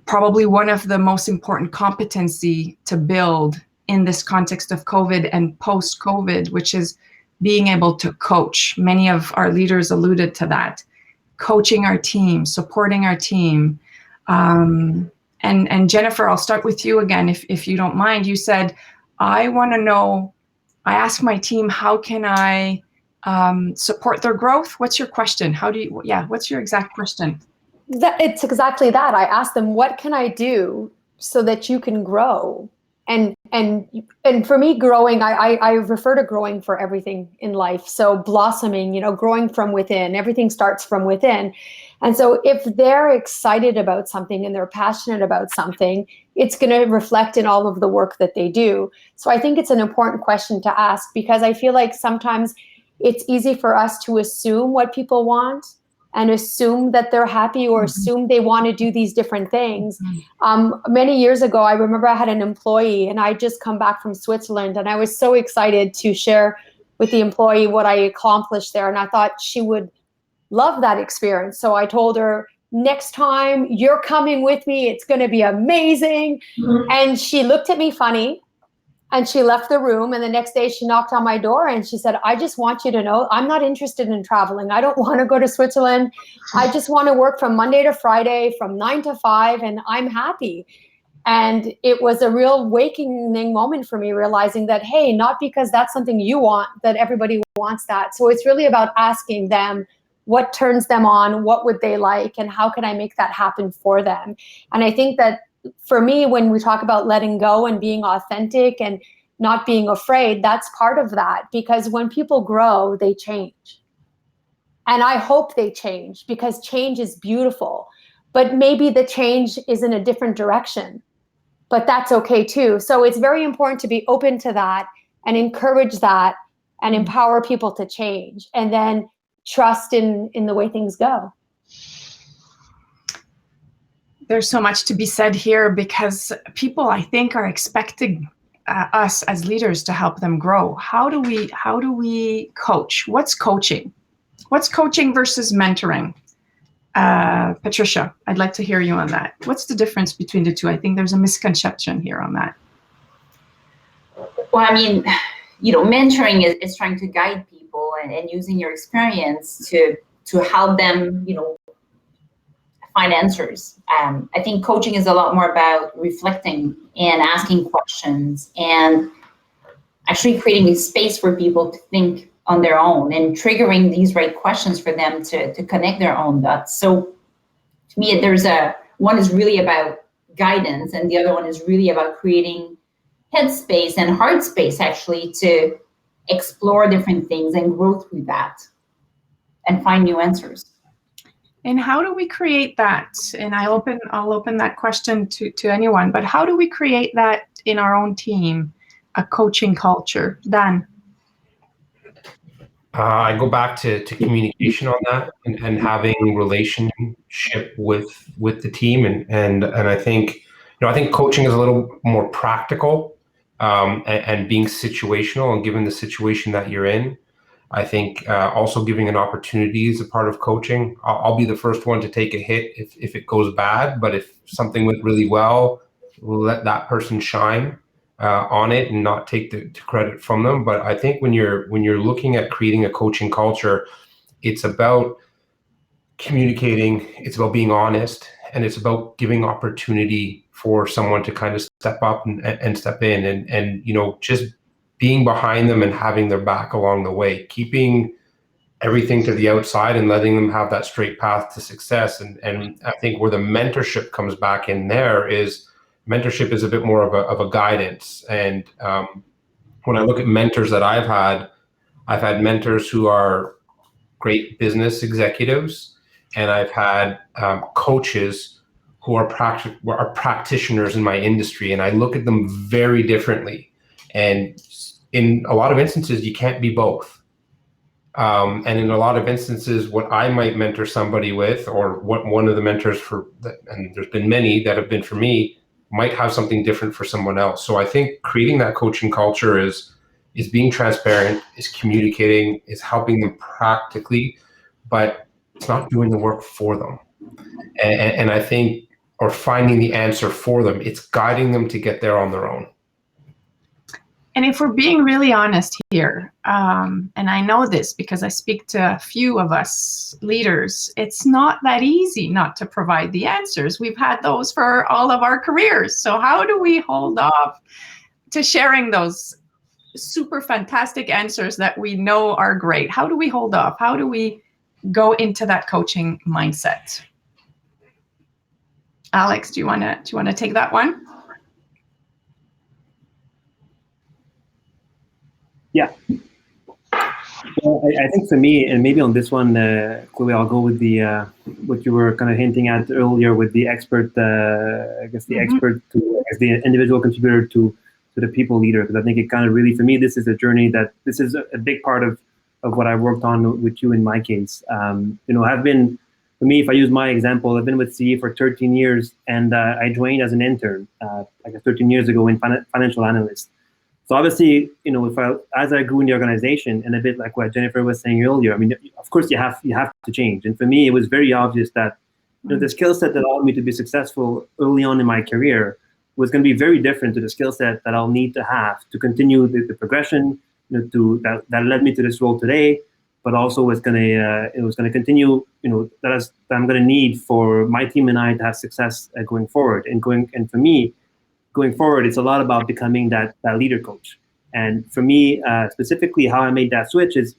S1: probably one of the most important competency to build in this context of COVID and post-COVID, which is being able to coach. Many of our leaders alluded to that. Coaching our team, supporting our team. And Jennifer, I'll start with you again, if you don't mind. You said, I want to know, I ask my team, how can I support their growth? What's your question? What's your exact question?
S3: It's exactly that. I asked them, what can I do so that you can grow? And for me, growing, I refer to growing for everything in life. So blossoming, growing from within, everything starts from within. And so if they're excited about something and they're passionate about something, it's going to reflect in all of the work that they do. So I think it's an important question to ask, because I feel like sometimes it's easy for us to assume what people want and assume that they're happy or assume they want to do these different things. Many years ago, I remember I had an employee and I just come back from Switzerland and I was so excited to share with the employee what I accomplished there. And I thought she would love that experience. So I told her, next time you're coming with me, it's going to be amazing. And she looked at me funny. And she left the room, and the next day she knocked on my door and she said, I just want you to know I'm not interested in traveling. I don't want to go to Switzerland. I just want to work from Monday to Friday from 9 to 5, and I'm happy. And it was a real awakening moment for me, realizing that, hey, not because that's something you want, that everybody wants that. So it's really about asking them what turns them on, what would they like, and how can I make that happen for them? And I think that for me, when we talk about letting go and being authentic and not being afraid, that's part of that. Because when people grow, they change. And I hope they change, because change is beautiful. But maybe the change is in a different direction. But that's okay too. So it's very important to be open to that and encourage that and empower people to change. And then trust in the way things go.
S1: There's so much to be said here, because people, I think, are expecting us as leaders to help them grow. How do we coach? What's coaching? What's coaching versus mentoring? Patricia, I'd like to hear you on that. What's the difference between the two? I think there's a misconception here on that.
S4: Well, I mean, mentoring is trying to guide people and using your experience to help them, find answers. I think coaching is a lot more about reflecting and asking questions and actually creating a space for people to think on their own and triggering these right questions for them to connect their own dots. So to me, one is really about guidance and the other one is really about creating headspace and heart space actually to explore different things and grow through that and find new answers.
S1: And how do we create that? And I'll open that question to anyone, but how do we create that in our own team, a coaching culture? Dan?
S2: I go back to communication on that and having relationship with the team. And I think, I think coaching is a little more practical and being situational, and given the situation that you're in. I think also giving an opportunity is a part of coaching. I'll be the first one to take a hit if it goes bad, but if something went really well, let that person shine on it and not take the credit from them. But I think when you're looking at creating a coaching culture, it's about communicating, it's about being honest, and it's about giving opportunity for someone to kind of step up and step in and just being behind them and having their back along the way, keeping everything to the outside and letting them have that straight path to success. And I think where the mentorship comes back in there is mentorship is a bit more of a guidance. And when I look at mentors that I've had mentors who are great business executives, and I've had coaches who are practitioners in my industry, and I look at them very differently. And in a lot of instances, you can't be both. And in a lot of instances, what I might mentor somebody with, or what one of the mentors and there's been many that have been for me, might have something different for someone else. So I think creating that coaching culture is being transparent, is communicating, is helping them practically, but it's not doing the work for them. And I think, or finding the answer for them, it's guiding them to get there on their own.
S1: And if we're being really honest here, and I know this because I speak to a few of us leaders, it's not that easy not to provide the answers. We've had those for all of our careers. So how do we hold off to sharing those super fantastic answers that we know are great? How do we hold off? How do we go into that coaching mindset? Alex, do you want to take that one?
S5: Yeah. Well, I think for me, and maybe on this one, Chloe, I'll go with the what you were kind of hinting at earlier with the expert. I guess the expert to as the individual contributor to the people leader, because I think it kind of really, for me, this is a journey this is a big part of what I worked on with you in my case. I've been, for me, if I use my example, I've been with CE for 13 years, and I joined as an intern, I guess 13 years ago in financial analyst. So obviously, as I grew in the organization, and a bit like what Jennifer was saying earlier, I mean, of course you have to change. And for me, it was very obvious that the skill set that allowed me to be successful early on in my career was going to be very different to the skill set that I'll need to have to continue the progression that led me to this role today, but also was going to continue, that I'm going to need for my team and I to have success going forward. And for me, going forward, it's a lot about becoming that leader coach. And for me, specifically, how I made that switch is,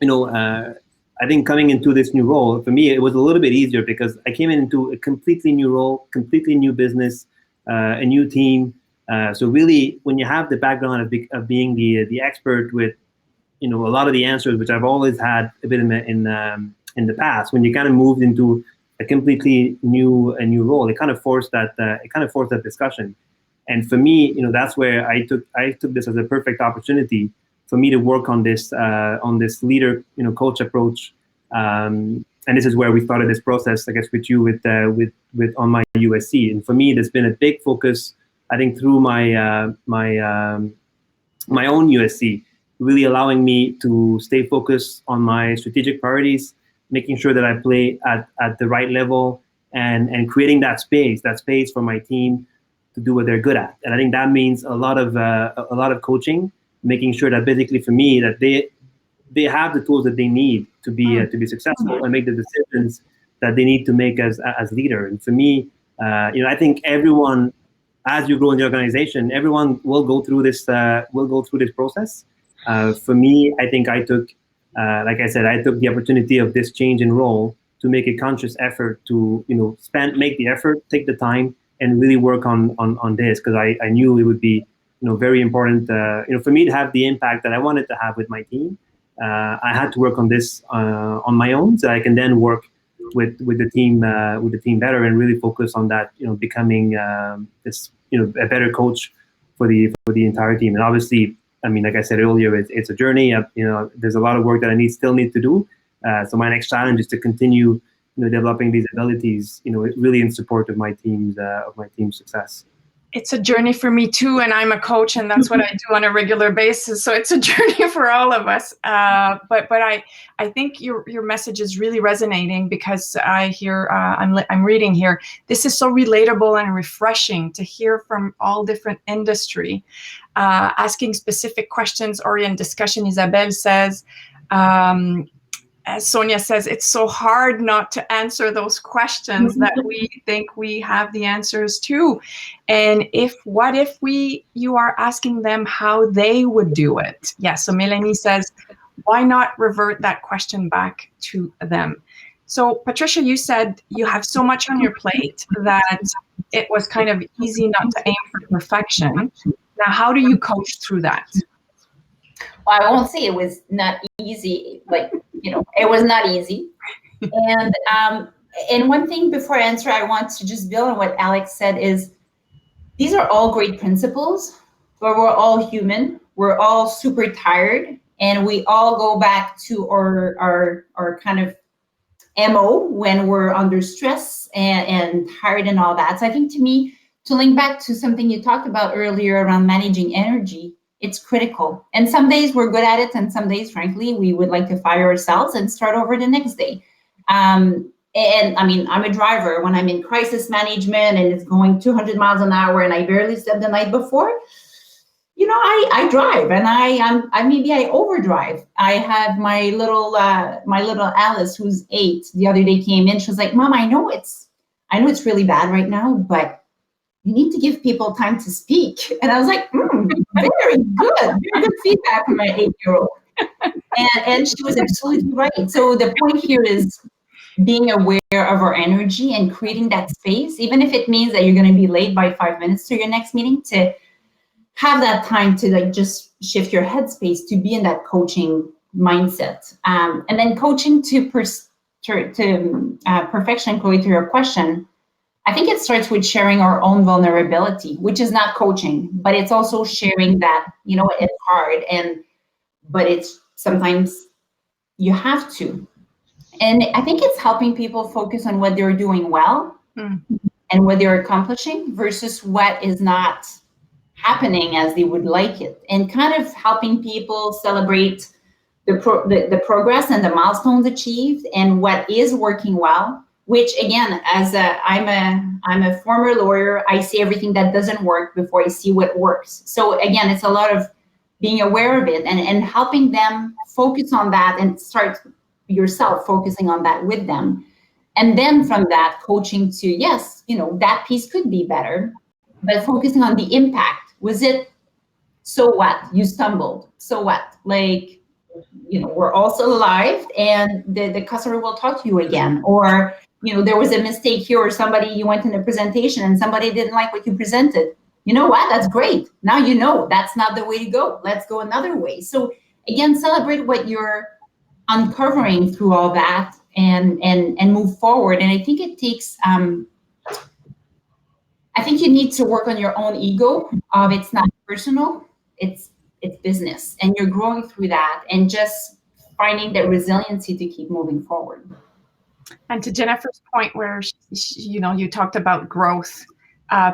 S5: I think coming into this new role, for me, it was a little bit easier because I came into a completely new role, completely new business, a new team. So really, when you have the background of being the expert with, a lot of the answers, which I've always had a bit in the past, when you kind of moved into a completely new role, it kind of forced that discussion. And for me, that's where I took this as a perfect opportunity for me to work on this leader, coach approach. And this is where we started this process, I guess, with you with on my USC. And for me, there's been a big focus, I think, through my my own USC, really allowing me to stay focused on my strategic priorities, making sure that I play at the right level, and creating that space for my team to do what they're good at. And I think that means a lot of coaching, making sure that basically for me that they have the tools that they need to be successful and make the decisions that they need to make as leader. And for me, I think everyone, as you grow in the organization, everyone will go through this process. For me, I think I took, like I said, I took the opportunity of this change in role to make a conscious effort to, make the effort, take the time, and really work on this, because I knew it would be, very important, for me to have the impact that I wanted to have with my team. I had to work on this on my own, so I can then work with the team better and really focus on that, becoming this, a better coach for the entire team. And obviously, I mean, like I said earlier, it's a journey. There's a lot of work that I still need to do. So my next challenge is to continue, developing these abilities, really in support of my team's success.
S1: It's a journey for me too, and I'm a coach, and that's what I do on a regular basis. So it's a journey for all of us. But I think your message is really resonating, because I hear I'm reading here. This is so relatable and refreshing to hear from all different industry, asking specific questions or in discussion. Isabelle says, as Sonia says, it's so hard not to answer those questions that we think we have the answers to. And what if you are asking them how they would do it? Yeah, so Melanie says, why not revert that question back to them? So Patricia, you said you have so much on your plate that it was kind of easy not to aim for perfection. Now, how do you coach through that?
S4: Well, I won't say it was not easy. Like, it was not easy. And one thing before I answer, I want to just build on what Alex said is these are all great principles, but we're all human. We're all super tired, and we all go back to our kind of MO when we're under stress and tired and all that. So I think, to me, to link back to something you talked about earlier around managing energy, it's critical. And some days we're good at it, and some days, frankly, we would like to fire ourselves and start over the next day. And I mean, I'm a driver. When I'm in crisis management and it's going 200 miles an hour and I barely slept the night before, I drive, and I maybe I overdrive. I have my little Alice, who's 8, the other day came in. She was like, "Mom, I know it's really bad right now, but you need to give people time to speak." And I was like, very good feedback from my 8-year-old. And she was absolutely right. So the point here is being aware of our energy and creating that space, even if it means that you're going to be late by 5 minutes to your next meeting, to have that time to just shift your headspace to be in that coaching mindset. And then coaching to perfection, Chloe, to your question, I think it starts with sharing our own vulnerability, which is not coaching, but it's also sharing that, it's hard, but it's sometimes you have to. And I think it's helping people focus on what they're doing well and what they're accomplishing versus what is not happening as they would like it, and kind of helping people celebrate the progress and the milestones achieved and what is working well. Which, again, I'm a former lawyer, I see everything that doesn't work before I see what works. So again, it's a lot of being aware of it and helping them focus on that and start yourself focusing on that with them. And then from that, coaching to, yes, that piece could be better, but focusing on the impact. Was it, so what? You stumbled. So what? We're all still alive, and the customer will talk to you again. Or, there was a mistake here, or you went in a presentation and somebody didn't like what you presented. You know what? That's great. Now that's not the way to go. Let's go another way. So again, celebrate what you're uncovering through all that and move forward. And I think it takes, I think you need to work on your own ego of it's not personal, it's business, and you're growing through that and just finding that resiliency to keep moving forward.
S1: And to Jennifer's point where, you talked about growth,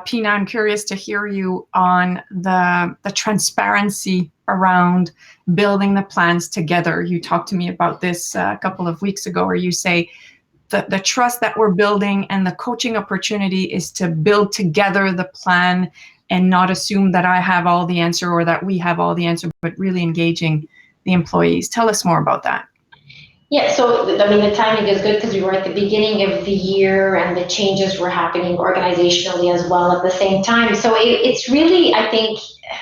S1: Pina, I'm curious to hear you on the transparency around building the plans together. You talked to me about this a couple of weeks ago, where you say the trust that we're building and the coaching opportunity is to build together the plan and not assume that I have all the answer or that we have all the answer, but really engaging the employees. Tell us more about that.
S6: Yeah, so the timing is good because we were at the beginning of the year and the changes were happening organizationally as well at the same time. So it's really, I think,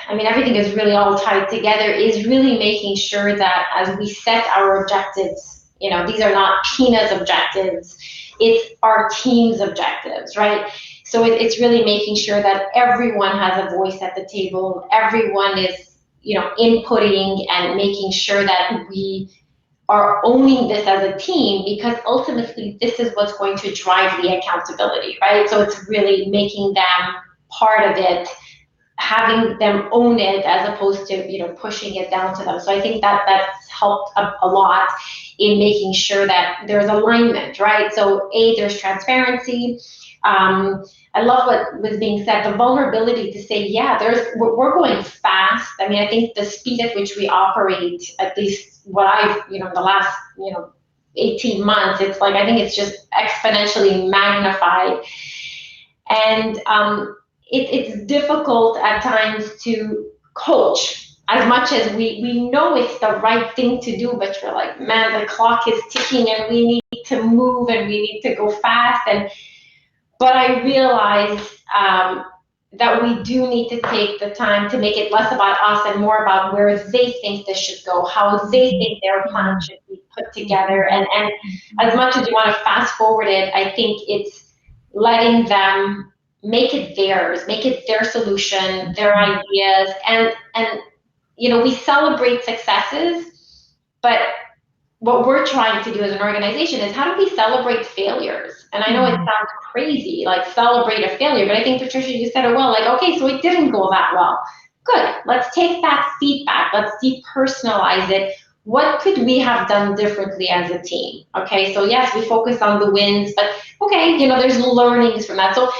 S6: everything is really all tied together, is really making sure that as we set our objectives, these are not Pina's objectives, it's our team's objectives, right? So it's really making sure that everyone has a voice at the table, everyone is, inputting and making sure that we are owning this as a team, because ultimately this is what's going to drive the accountability, right? So it's really making them part of it, having them own it as opposed to, pushing it down to them. So I think that's helped a lot in making sure that there's alignment, right? So there's transparency. I love what was being said, the vulnerability to say, yeah, we're going fast. I think the speed at which we operate, at least what I've, the last, 18 months, it's like, I think it's just exponentially magnified. And it's difficult at times to coach as much as we know it's the right thing to do, but you're like, man, the clock is ticking and we need to move and we need to go fast. But I realized that we do need to take the time to make it less about us and more about where they think this should go, how they think their plan should be put together. And as much as you want to fast forward it, I think it's letting them make it theirs, make it their solution, their ideas. And we celebrate successes, but what we're trying to do as an organization is how do we celebrate failures? And I know it sounds crazy, like celebrate a failure, but I think, Patricia, you said it well, like, okay, so it didn't go that well. Good, let's take that feedback, let's depersonalize it. What could we have done differently as a team? Okay, so yes, we focus on the wins, but okay, there's learnings from that. So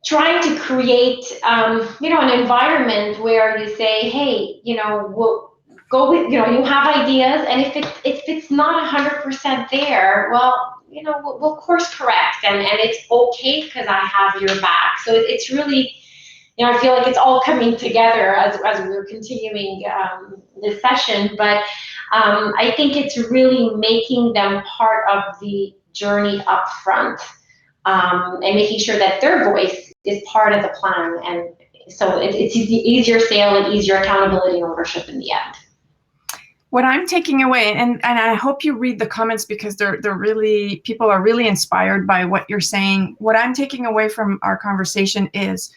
S6: trying to create, an environment where you say, hey, we'll go with, you have ideas, and if it's not 100% there, well, we'll course correct, and it's okay because I have your back. So it's really, I feel like it's all coming together as we're continuing this session, but I think it's really making them part of the journey up front, and making sure that their voice is part of the plan. And so it's easier sale and easier accountability and ownership in the end.
S1: What I'm taking away, and I hope you read the comments because they're really, people are really inspired by what you're saying. What I'm taking away from our conversation is,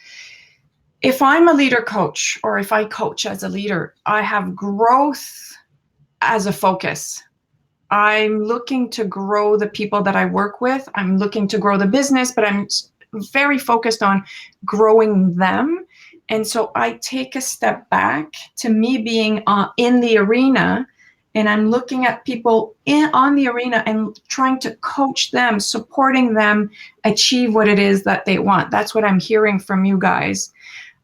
S1: if I'm a leader coach, or if I coach as a leader, I have growth as a focus. I'm looking to grow the people that I work with. I'm looking to grow the business, but I'm very focused on growing them. And so I take a step back to me being in the arena, and I'm looking at people on the arena and trying to coach them, supporting them achieve what it is that they want. That's what I'm hearing from you guys.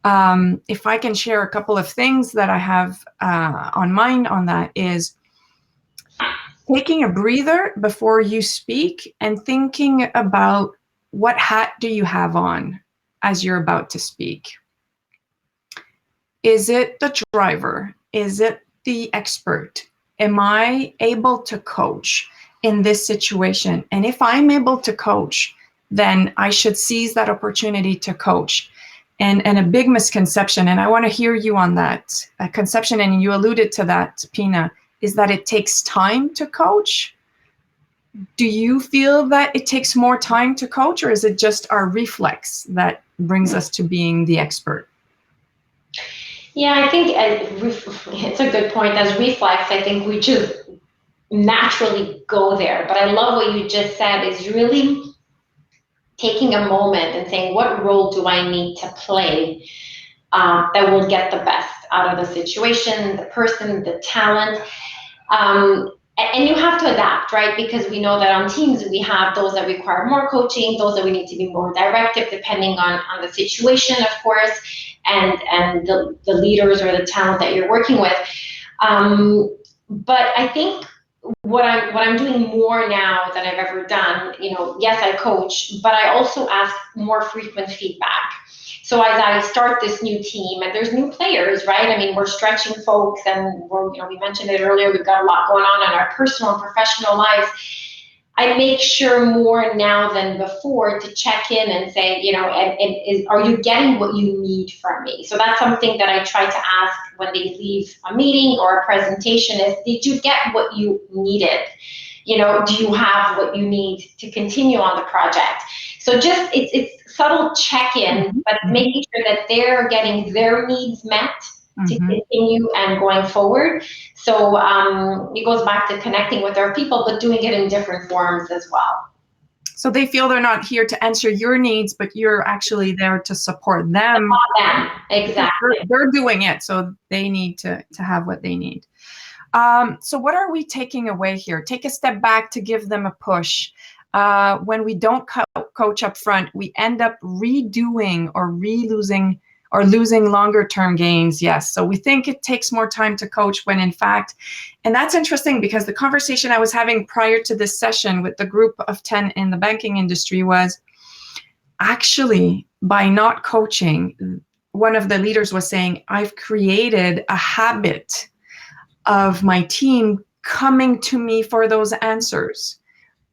S1: If I can share a couple of things that I have on mind on that is taking a breather before you speak and thinking about what hat do you have on as you're about to speak. Is it the driver? Is it the expert? Am I able to coach in this situation? And if I'm able to coach, then I should seize that opportunity to coach. And a big misconception, and I want to hear you on that, a conception, and you alluded to that, Pina, is that it takes time to coach. Do you feel that it takes more time to coach, or is it just our reflex that brings us to being the expert?
S6: Yeah, I think it's a good point. As reflex, I think we just naturally go there. But I love what you just said, is really taking a moment and saying, what role do I need to play that will get the best out of the situation, the person, the talent. And you have to adapt, right? Because we know that on teams, we have those that require more coaching, those that we need to be more directive, depending on the situation, of course, and the leaders or the talent that you're working with. But I think what I'm doing more now than I've ever done, yes, I coach, but I also ask more frequent feedback. So as I start this new team, and there's new players, right? I mean, we're stretching folks, and we mentioned it earlier, we've got a lot going on in our personal and professional lives. I make sure more now than before to check in and say, are you getting what you need from me? So that's something that I try to ask when they leave a meeting or a presentation is, did you get what you needed? Do you have what you need to continue on the project? So just, it's subtle check-in, but making sure that they're getting their needs met to continue and going forward. So it goes back to connecting with our people, but doing it in different forms as well.
S1: So they feel they're not here to answer your needs, but you're actually there to support them.
S6: Exactly.
S1: They're doing it, so they need to have what they need. So what are we taking away here? Take a step back to give them a push. When we don't coach up front, we end up redoing or losing longer term gains. Yes. So we think it takes more time to coach when in fact, and that's interesting because the conversation I was having prior to this session with the group of 10 in the banking industry was actually, by not coaching, one of the leaders was saying, I've created a habit of my team coming to me for those answers,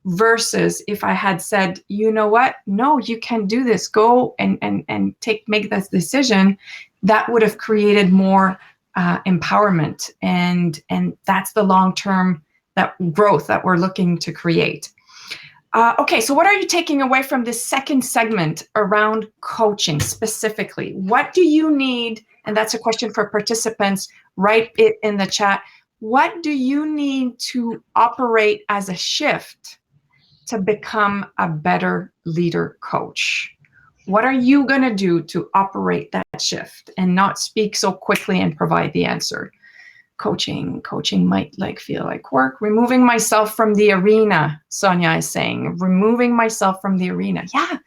S1: versus if I had said, you know what, no, you can do this, go and make this decision, that would have created more empowerment, and that's the long-term that growth that we're looking to create. Okay, so what are you taking away from this second segment around coaching specifically? What do you need? And that's a question for participants. Write it in the chat. What do you need to operate as a shift to become a better leader coach? What are you going to do to operate that shift and not speak so quickly and provide the answer? Coaching might feel like work. Removing myself from the arena, Sonia is saying. Removing myself from the arena. Yeah,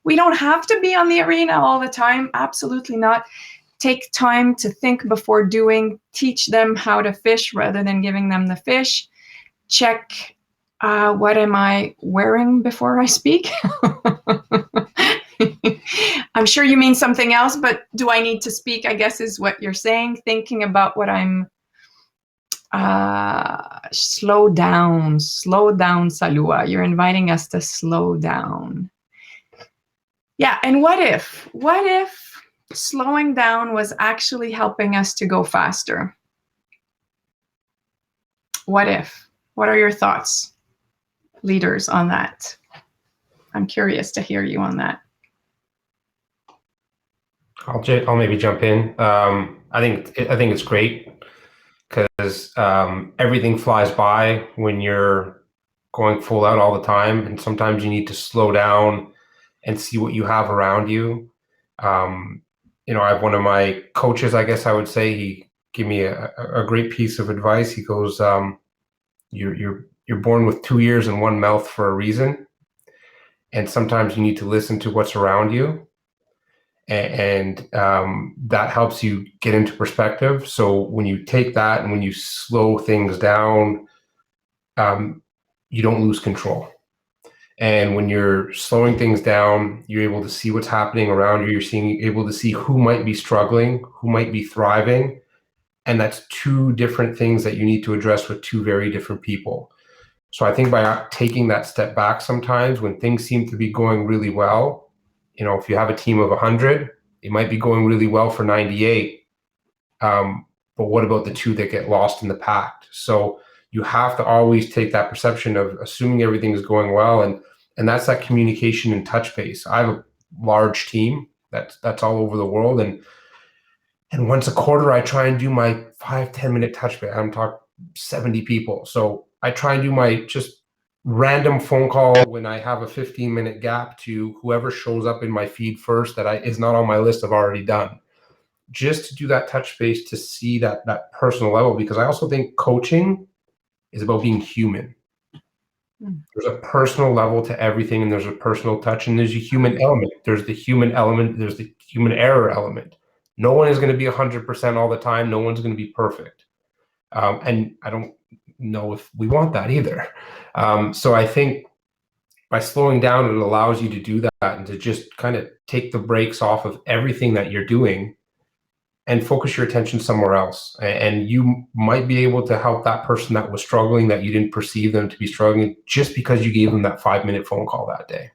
S1: we don't have to be on the arena all the time. Absolutely not. Take time to think before doing. Teach them how to fish rather than giving them the fish. Check, what am I wearing before I speak? I'm sure you mean something else, but do I need to speak, I guess is what you're saying. Thinking about what I'm slow down, Salua. You're inviting us to slow down. Yeah, and what if slowing down was actually helping us to go faster? What if? What are your thoughts, leaders, on that? I'm curious to hear you on that.
S2: I'll maybe jump in. I think it's great, because everything flies by when you're going full out all the time, and sometimes you need to slow down and see what you have around you. I have one of my coaches, I guess I would say, he gave me a great piece of advice. He goes, you're born with 2 ears and 1 mouth for a reason, and sometimes you need to listen to what's around you. And that helps you get into perspective. So when you take that and when you slow things down, you don't lose control. And when you're slowing things down, you're able to see what's happening around you. You're able to see who might be struggling, who might be thriving. And that's 2 different things that you need to address with 2 very different people. So I think by taking that step back, sometimes when things seem to be going really well, if you have a team of 100, it might be going really well for 98. But what about the 2 that get lost in the pack? So you have to always take that perception of assuming everything is going well, and that's that communication and touch base. I have a large team that's all over the world, and once a quarter I try and do my 5-10 minute touch base. I'm talking 70 people, so I try and do my just random phone call when I have a 15-minute gap to whoever shows up in my feed first that is not on my list I've already done, just to do that touch base, to see that personal level, because I also think coaching is about being human. There's a personal level to everything, and there's a personal touch, and there's a human element. There's the human element, there's the human error element. No one is going to be 100% all the time. No one's going to be perfect. And I don't know if we want that either. So I think by slowing down, it allows you to do that and to just kind of take the brakes off of everything that you're doing and focus your attention somewhere else. And you might be able to help that person that was struggling, that you didn't perceive them to be struggling, just because you gave them that 5-minute phone call that day.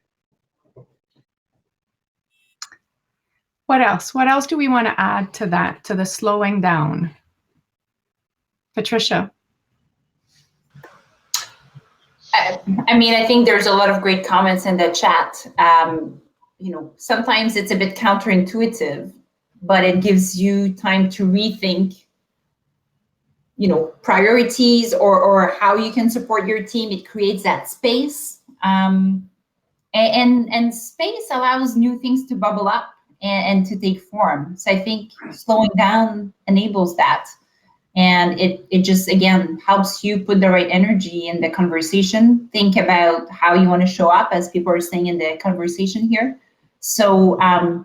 S1: What else? What else do we want to add to that, to the slowing down? Patricia?
S4: I think there's a lot of great comments in the chat. Sometimes it's a bit counterintuitive, but it gives you time to rethink, priorities or how you can support your team. It creates that space, and space allows new things to bubble up and to take form. So I think slowing down enables that. And it just, again, helps you put the right energy in the conversation. Think about how you want to show up, as people are saying in the conversation here. So, and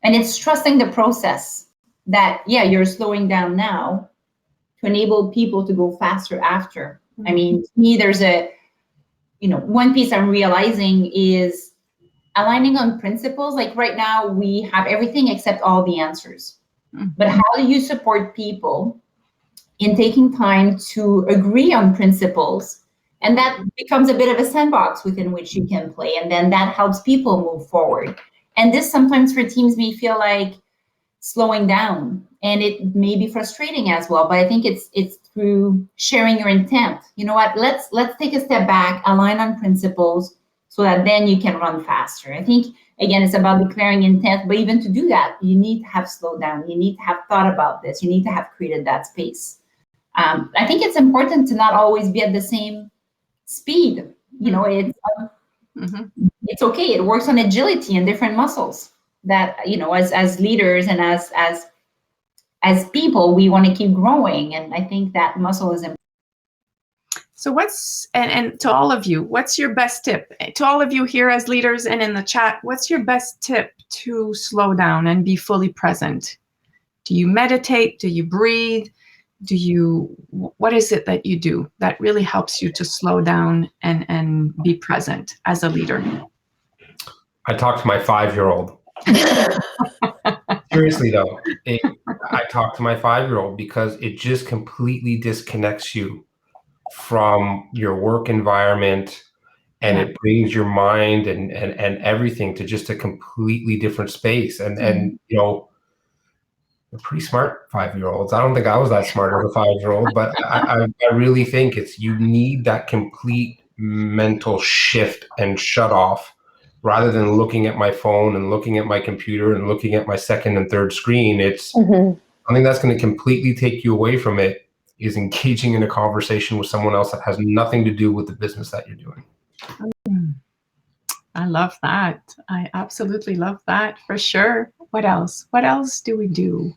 S4: it's trusting the process that, you're slowing down now to enable people to go faster after. To me, there's one piece I'm realizing is aligning on principles. Like right now, we have everything except all the answers. But how do you support people in taking time to agree on principles? And that becomes a bit of a sandbox within which you can play. And then that helps people move forward. And this sometimes for teams may feel like slowing down, and it may be frustrating as well. But I think it's through sharing your intent. You know what? Let's take a step back, align on principles, so that then you can run faster. I think again, it's about declaring intent. But even to do that, you need to have slowed down. You need to have thought about this. You need to have created that space. I think it's important to not always be at the same speed. You know, it's okay. It works on agility and different muscles that, you know, as leaders and as people, we want to keep growing. And I think that muscle is important.
S1: So and to all of you, what's your best tip? To all of you here as leaders and in the chat, what's your best tip to slow down and be fully present? Do you meditate? Do you breathe? What is it that you do that really helps you to slow down and be present as a leader?
S2: I talk to my 5-year-old. Seriously though, I talk to my 5-year-old because it just completely disconnects you from your work environment, and it brings your mind and everything to just a completely different space. And you know, they're pretty smart 5-year-olds. I don't think I was that smart as a 5-year-old, but I really think you need that complete mental shift and shut off, rather than looking at my phone and looking at my computer and looking at my second and third screen. It's I think that's going to completely take you away from it, is engaging in a conversation with someone else that has nothing to do with the business that you're doing.
S1: I love that. I absolutely love that, for sure. What else? What else do we do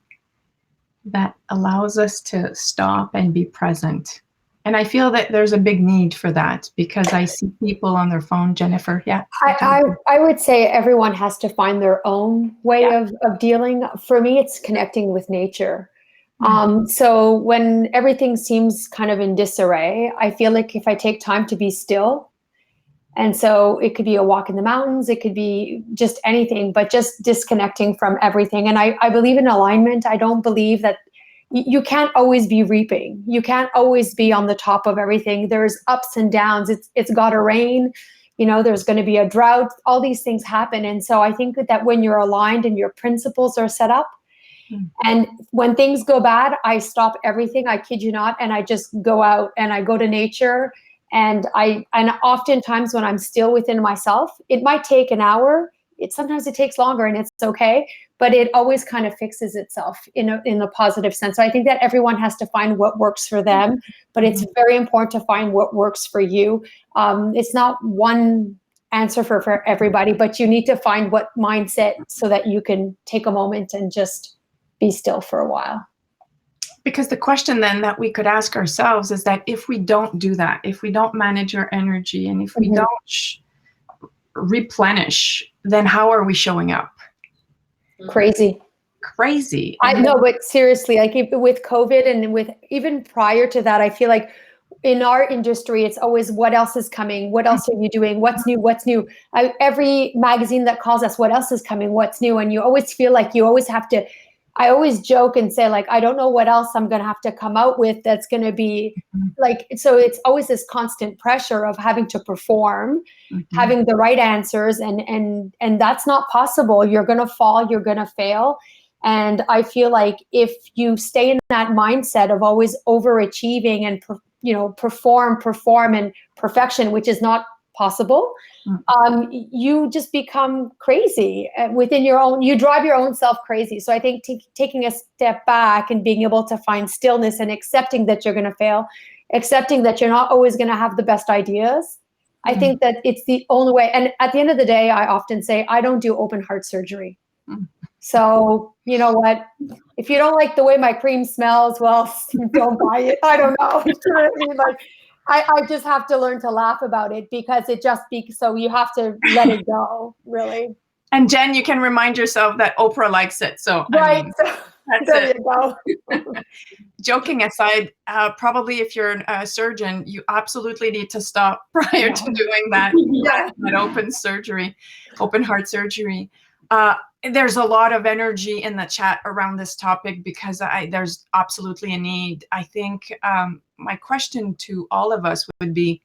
S1: that allows us to stop and be present? And I feel that there's a big need for that, because I see people on their phone. Jennifer, yeah.
S3: I would say everyone has to find their own way of dealing. For me, it's connecting with nature. So when everything seems kind of in disarray, I feel like if I take time to be still, and so it could be a walk in the mountains, it could be just anything, but just disconnecting from everything. And I believe in alignment. I don't believe that you can't always be reaping. You can't always be on the top of everything. There's ups and downs. It's got to rain. You know, there's going to be a drought. All these things happen. And so I think that when you're aligned and your principles are set up, and when things go bad, I stop everything. I kid you not. And I just go out and I go to nature. And oftentimes when I'm still within myself, it might take an hour. Sometimes it takes longer, and it's okay. But it always kind of fixes itself in a positive sense. So I think that everyone has to find what works for them, but it's very important to find what works for you. It's not one answer for everybody, but you need to find what mindset so that you can take a moment and just be still for a while.
S1: Because the question then that we could ask ourselves is that if we don't do that, if we don't manage our energy, and if we don't replenish, then how are we showing up?
S3: Crazy.
S1: I
S3: know, but seriously, like with COVID and with even prior to that, I feel like in our industry, it's always what else is coming? What else are you doing? What's new? What's new? Every magazine that calls us, what else is coming? What's new? And you always feel like you always have to, I always joke and say, like, I don't know what else I'm going to have to come out with that's going to be like, so it's always this constant pressure of having to perform, having the right answers. And that's not possible. You're going to fall, you're going to fail. And I feel like if you stay in that mindset of always overachieving and, perform and perfection, which is not possible, you just become crazy within your own, you drive your own self crazy. So I think taking a step back and being able to find stillness and accepting that you're going to fail, accepting that you're not always going to have the best ideas. I think that it's the only way. And at the end of the day, I often say, I don't do open heart surgery. So you know what? If you don't like the way my cream smells, well, don't buy it. I don't know. Like, I just have to learn to laugh about it because it just speaks. So you have to let it go, really.
S1: And Jen, you can remind yourself that Oprah likes it. So
S3: right.
S1: That's
S3: There
S1: it.
S3: you go.
S1: Joking aside, probably if you're a surgeon, you absolutely need to stop prior to doing that, that open heart surgery. There's a lot of energy in the chat around this topic because there's absolutely a need. I think my question to all of us would be,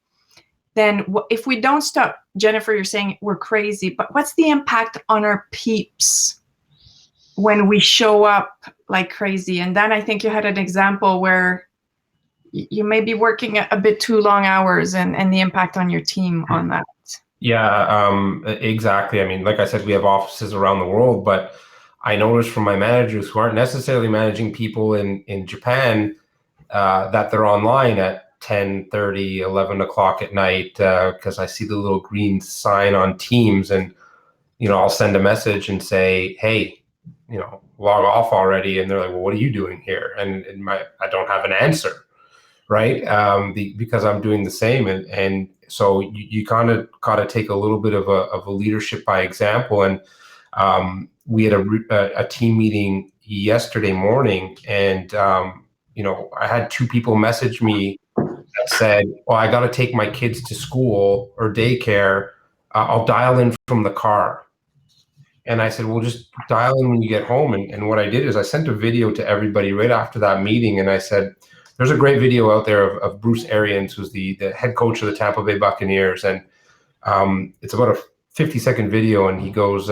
S1: then if we don't stop, Jennifer, you're saying we're crazy, but what's the impact on our peeps when we show up like crazy? And then I think you had an example where you may be working a bit too long hours and the impact on your team on that.
S2: Yeah, exactly. I mean, like I said, we have offices around the world, but I noticed from my managers who aren't necessarily managing people in Japan that they're online at 10:30, 11 o'clock at night because I see the little green sign on Teams, and I'll send a message and say, hey, log off already, and they're like, well, what are you doing here? And I don't have an answer, right? Because I'm doing the same, and so you kind of got to take a little bit of a leadership by example. And we had a team meeting yesterday morning, and I had two people message me that said, well, I got to take my kids to school or daycare. I'll dial in from the car. And I said, well, just dial in when you get home. And what I did is I sent a video to everybody right after that meeting. And I said, there's a great video out there of Bruce Arians, who's the head coach of the Tampa Bay Buccaneers. And it's about a 50-second video. And he goes,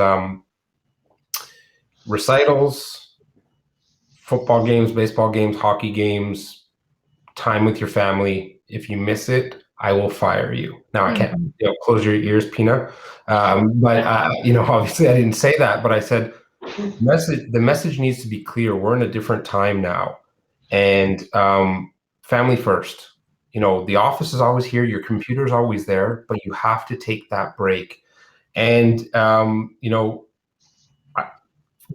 S2: recitals, football games, baseball games, hockey games, time with your family. If you miss it, I will fire you. Now I can't, close your ears, Pina. But obviously I didn't say that, but I said, the message needs to be clear. We're in a different time now, and family first. The office is always here. Your computer's always there, but you have to take that break. And,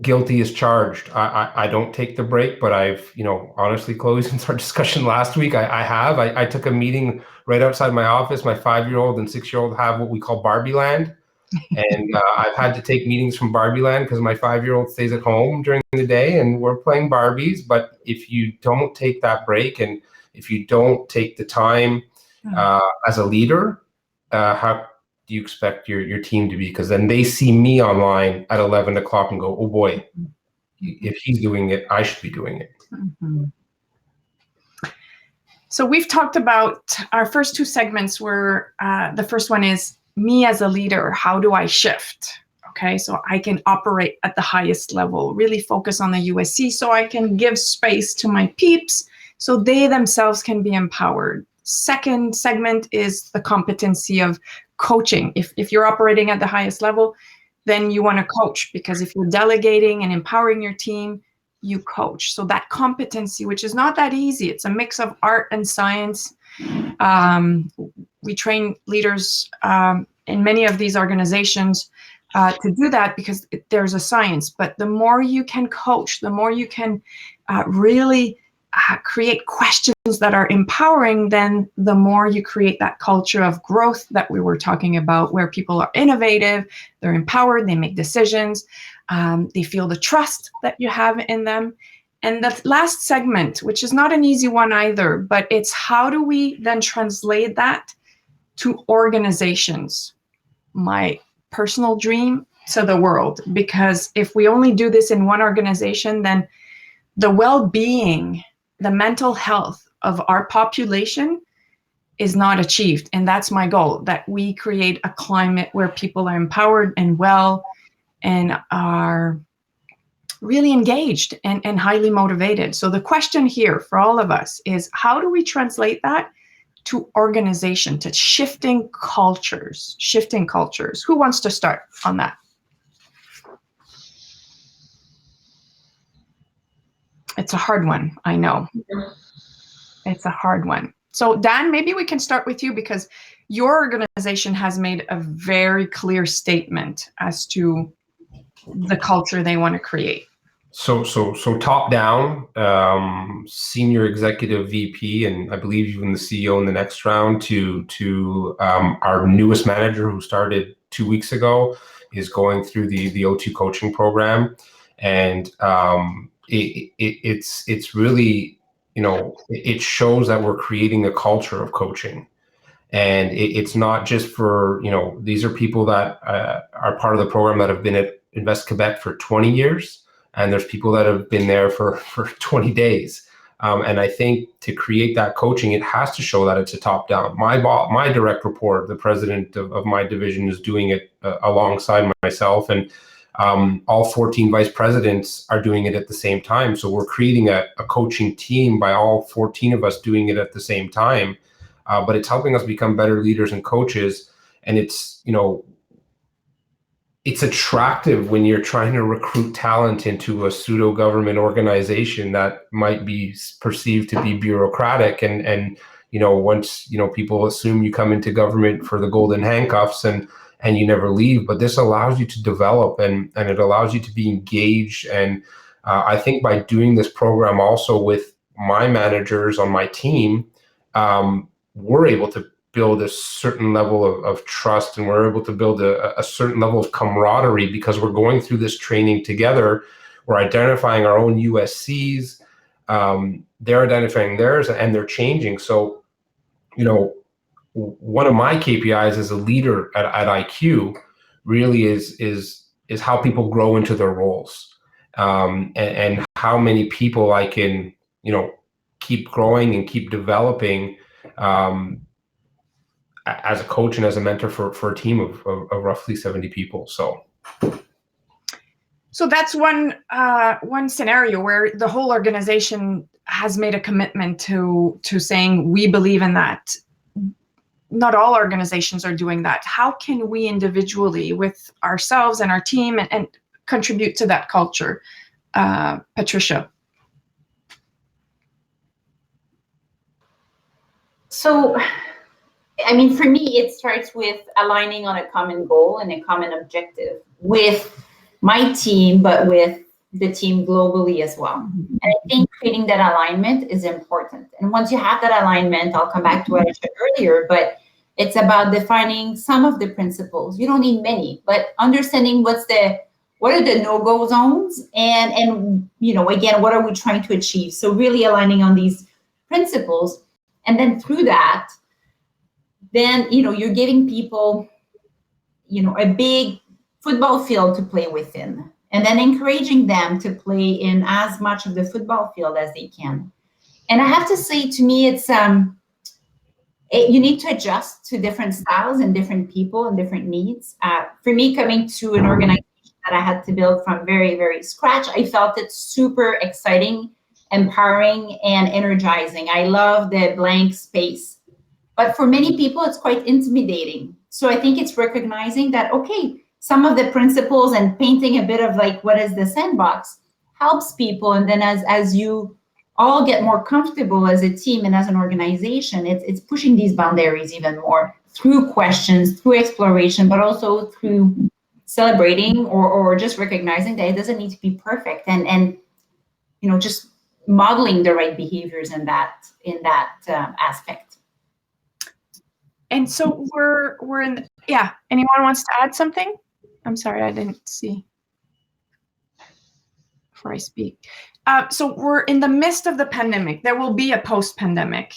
S2: guilty as charged. I don't take the break, but I've, honestly, Chloe, since our discussion last week, I took a meeting right outside my office. My 5-year-old and 6-year-old have what we call Barbie Land. And I've had to take meetings from Barbie Land because my 5-year-old stays at home during the day and we're playing Barbies. But if you don't take that break and if you don't take the time as a leader, how do you expect your team to be? Because then they see me online at 11 o'clock and go, oh boy, if he's doing it, I should be doing it.
S1: Mm-hmm. So we've talked about our first two segments were, the first one is me as a leader, how do I shift? Okay, so I can operate at the highest level, really focus on the USC so I can give space to my peeps so they themselves can be empowered. Second segment is the competency of coaching. If you're operating at the highest level, then you want to coach, because if you're delegating and empowering your team, you coach. So that competency, which is not that easy, it's a mix of art and science. We train leaders in many of these organizations to do that because there's a science. But the more you can coach, the more you can really create questions that are empowering, then the more you create that culture of growth that we were talking about, where people are innovative, they're empowered, they make decisions, they feel the trust that you have in them. And the last segment, which is not an easy one either, but it's how do we then translate that to organizations? My personal dream to the world, because if we only do this in one organization, then the well-being, the mental health of our population is not achieved. And that's my goal, that we create a climate where people are empowered and well and are really engaged and highly motivated. So the question here for all of us is, how do we translate that to organization, to shifting cultures? Who wants to start on that? It's a hard one, I know. It's a hard one. So Dan, maybe we can start with you, because your organization has made a very clear statement as to the culture they want to create.
S2: So top down, senior executive VP, and I believe even the CEO in the next round, to our newest manager who started 2 weeks ago, is going through the O2 coaching program. And it's really, it shows that we're creating a culture of coaching. And it's not just for, these are people that are part of the program that have been at Invest Quebec for 20 years. And there's people that have been there for 20 days. And I think to create that coaching, it has to show that it's a top down. My direct report, the president of my division, is doing it alongside myself. And all 14 vice presidents are doing it at the same time. So we're creating a coaching team by all 14 of us doing it at the same time. But it's helping us become better leaders and coaches. And it's attractive when you're trying to recruit talent into a pseudo government organization that might be perceived to be bureaucratic. And once, people assume you come into government for the golden handcuffs and you never leave. But this allows you to develop and it allows you to be engaged. And I think by doing this program also with my managers on my team, we're able to build a certain level of trust, and we're able to build a certain level of camaraderie because we're going through this training together. We're identifying our own USCs, they're identifying theirs, and they're changing. So, one of my KPIs as a leader at IQ really is how people grow into their roles, and how many people I can, keep growing and keep developing as a coach and as a mentor for a team of roughly 70 people. So
S1: that's one scenario where the whole organization has made a commitment to saying we believe in that. Not all organizations are doing that. How can we individually, with ourselves and our team, and contribute to that culture? Patricia.
S4: So, for me, it starts with aligning on a common goal and a common objective with my team, but with the team globally as well. And I think creating that alignment is important. And once you have that alignment, I'll come back to what I said earlier, but it's about defining some of the principles. You don't need many, but understanding what are the no-go zones, and again, what are we trying to achieve? So really aligning on these principles, and then through that, then you're giving people a big football field to play within, and then encouraging them to play in as much of the football field as they can. And I have to say, to me, it's you need to adjust to different styles and different people and different needs. For me, coming to an organization that I had to build from very, very scratch, I felt it super exciting, empowering, and energizing. I love the blank space. But for many people, it's quite intimidating. So I think it's recognizing that, okay, some of the principles and painting a bit of what is the sandbox helps people. And then as you all get more comfortable as a team and as an organization, it's pushing these boundaries even more through questions, through exploration, but also through celebrating or just recognizing that it doesn't need to be perfect, and just modeling the right behaviors in that aspect.
S1: And so we're in. Yeah. Anyone wants to add something? I'm sorry, I didn't see before I speak. So we're in the midst of the pandemic. There will be a post-pandemic.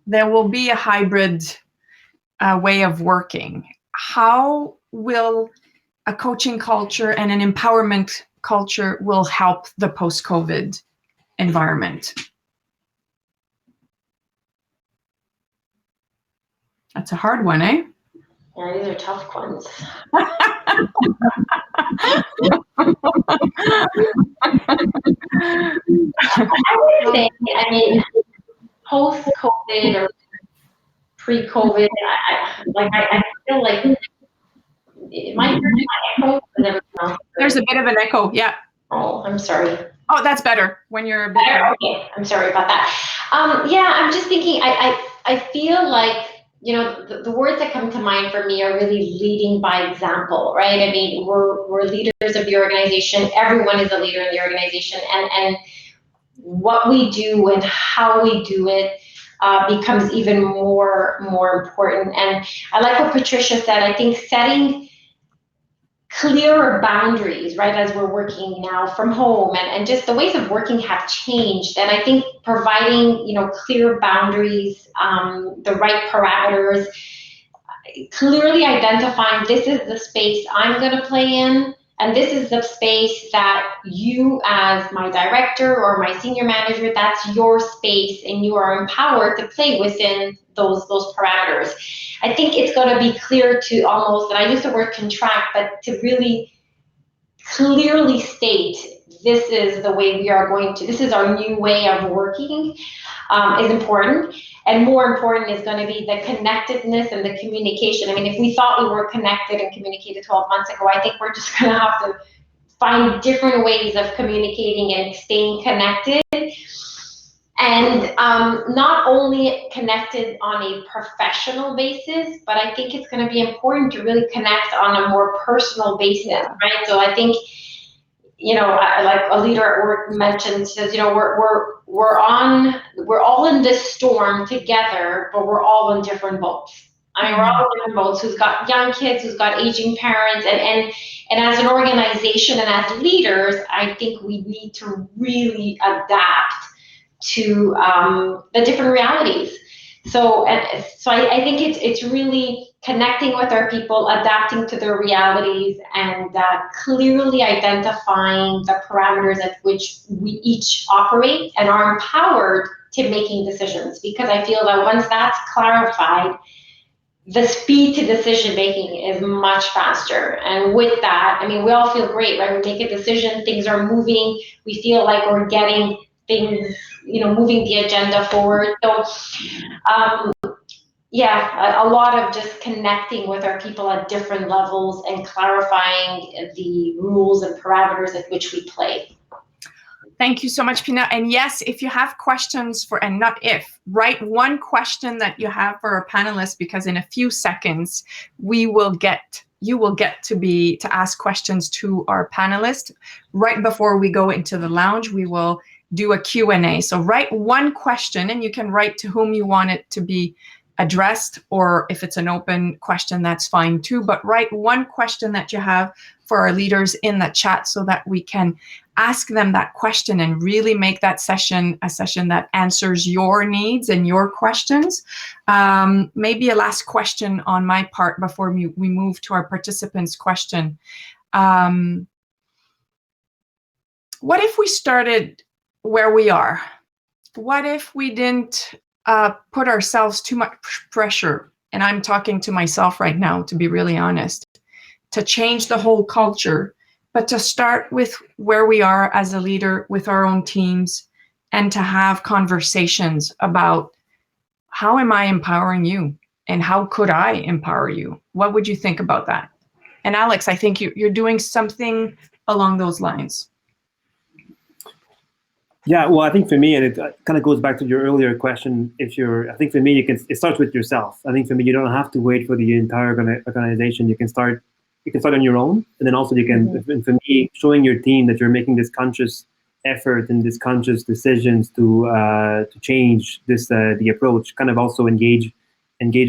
S1: There will be a hybrid way of working. How will a coaching culture and an empowerment culture will help the post-COVID environment? That's a hard one, eh?
S6: Yeah, these are tough ones.
S1: I
S6: would say, post-COVID or pre-COVID, I feel like it might be my echo.
S1: There's a bit of an echo, yeah.
S6: Oh, I'm sorry.
S1: Oh, that's better when you're a bit
S6: better. Okay, I'm sorry about that. Yeah, I'm just thinking, I feel like, the words that come to mind for me are really leading by example, right? We're leaders of the organization. Everyone is a leader in the organization, and what we do and how we do it becomes even more important. And I like what Patricia said. I think setting clearer boundaries, right, as we're working now from home, and just the ways of working have changed. And I think providing, clear boundaries, the right parameters, clearly identifying this is the space I'm going to play in, and this is the space that you, as my director or my senior manager, that's your space, and you are empowered to play within those parameters. I think it's going to be clear to almost, and I use the word contract, but to really clearly state this is the way we are going to, this is our new way of working, is important. And more important is going to be the connectedness and the communication. I mean, if we thought we were connected and communicated 12 months ago, I think we're just going to have to find different ways of communicating and staying connected. And not only connected on a professional basis, but I think it's going to be important to really connect on a more personal basis, right? So I think, like a leader at work mentioned, says, we're all in this storm together, but we're all in different boats. I mean, we're all in different boats. Who's got young kids, who's got aging parents, and as an organization and as leaders, I think we need to really adapt to the different realities. So I think it's really connecting with our people, adapting to their realities, and clearly identifying the parameters at which we each operate and are empowered to making decisions. Because I feel that once that's clarified, the speed to decision making is much faster. And with that, I mean, we all feel great, right? We make a decision, things are moving, we feel like we're getting things, moving the agenda forward. So, a lot of just connecting with our people at different levels and clarifying the rules and parameters at which we play.
S1: Thank you so much, Pina. And yes, if you have questions write one question that you have for our panelists, because in a few seconds, you will get to ask questions to our panelists. Right before we go into the lounge, we will do a Q&A. So write one question, and you can write to whom you want it to be addressed, or if it's an open question, that's fine too. But write one question that you have for our leaders in the chat so that we can ask them that question and really make that session a session that answers your needs and your questions. Maybe a last question on my part before we move to our participants' question. What if we started where we are? What if we didn't put ourselves too much pressure? And I'm talking to myself right now, to be really honest, to change the whole culture, but to start with where we are as a leader with our own teams, and to have conversations about how am I empowering you and how could I empower you? What would you think about that? And Alex, I think you're doing something along those lines.
S5: Yeah, well, I think for me, and it kind of goes back to your earlier question, I think for me, it starts with yourself. I think for me, you don't have to wait for the entire organization. You can start on your own, and then also you can, and for me, showing your team that you're making this conscious effort and this conscious decisions to change the approach, kind of also engages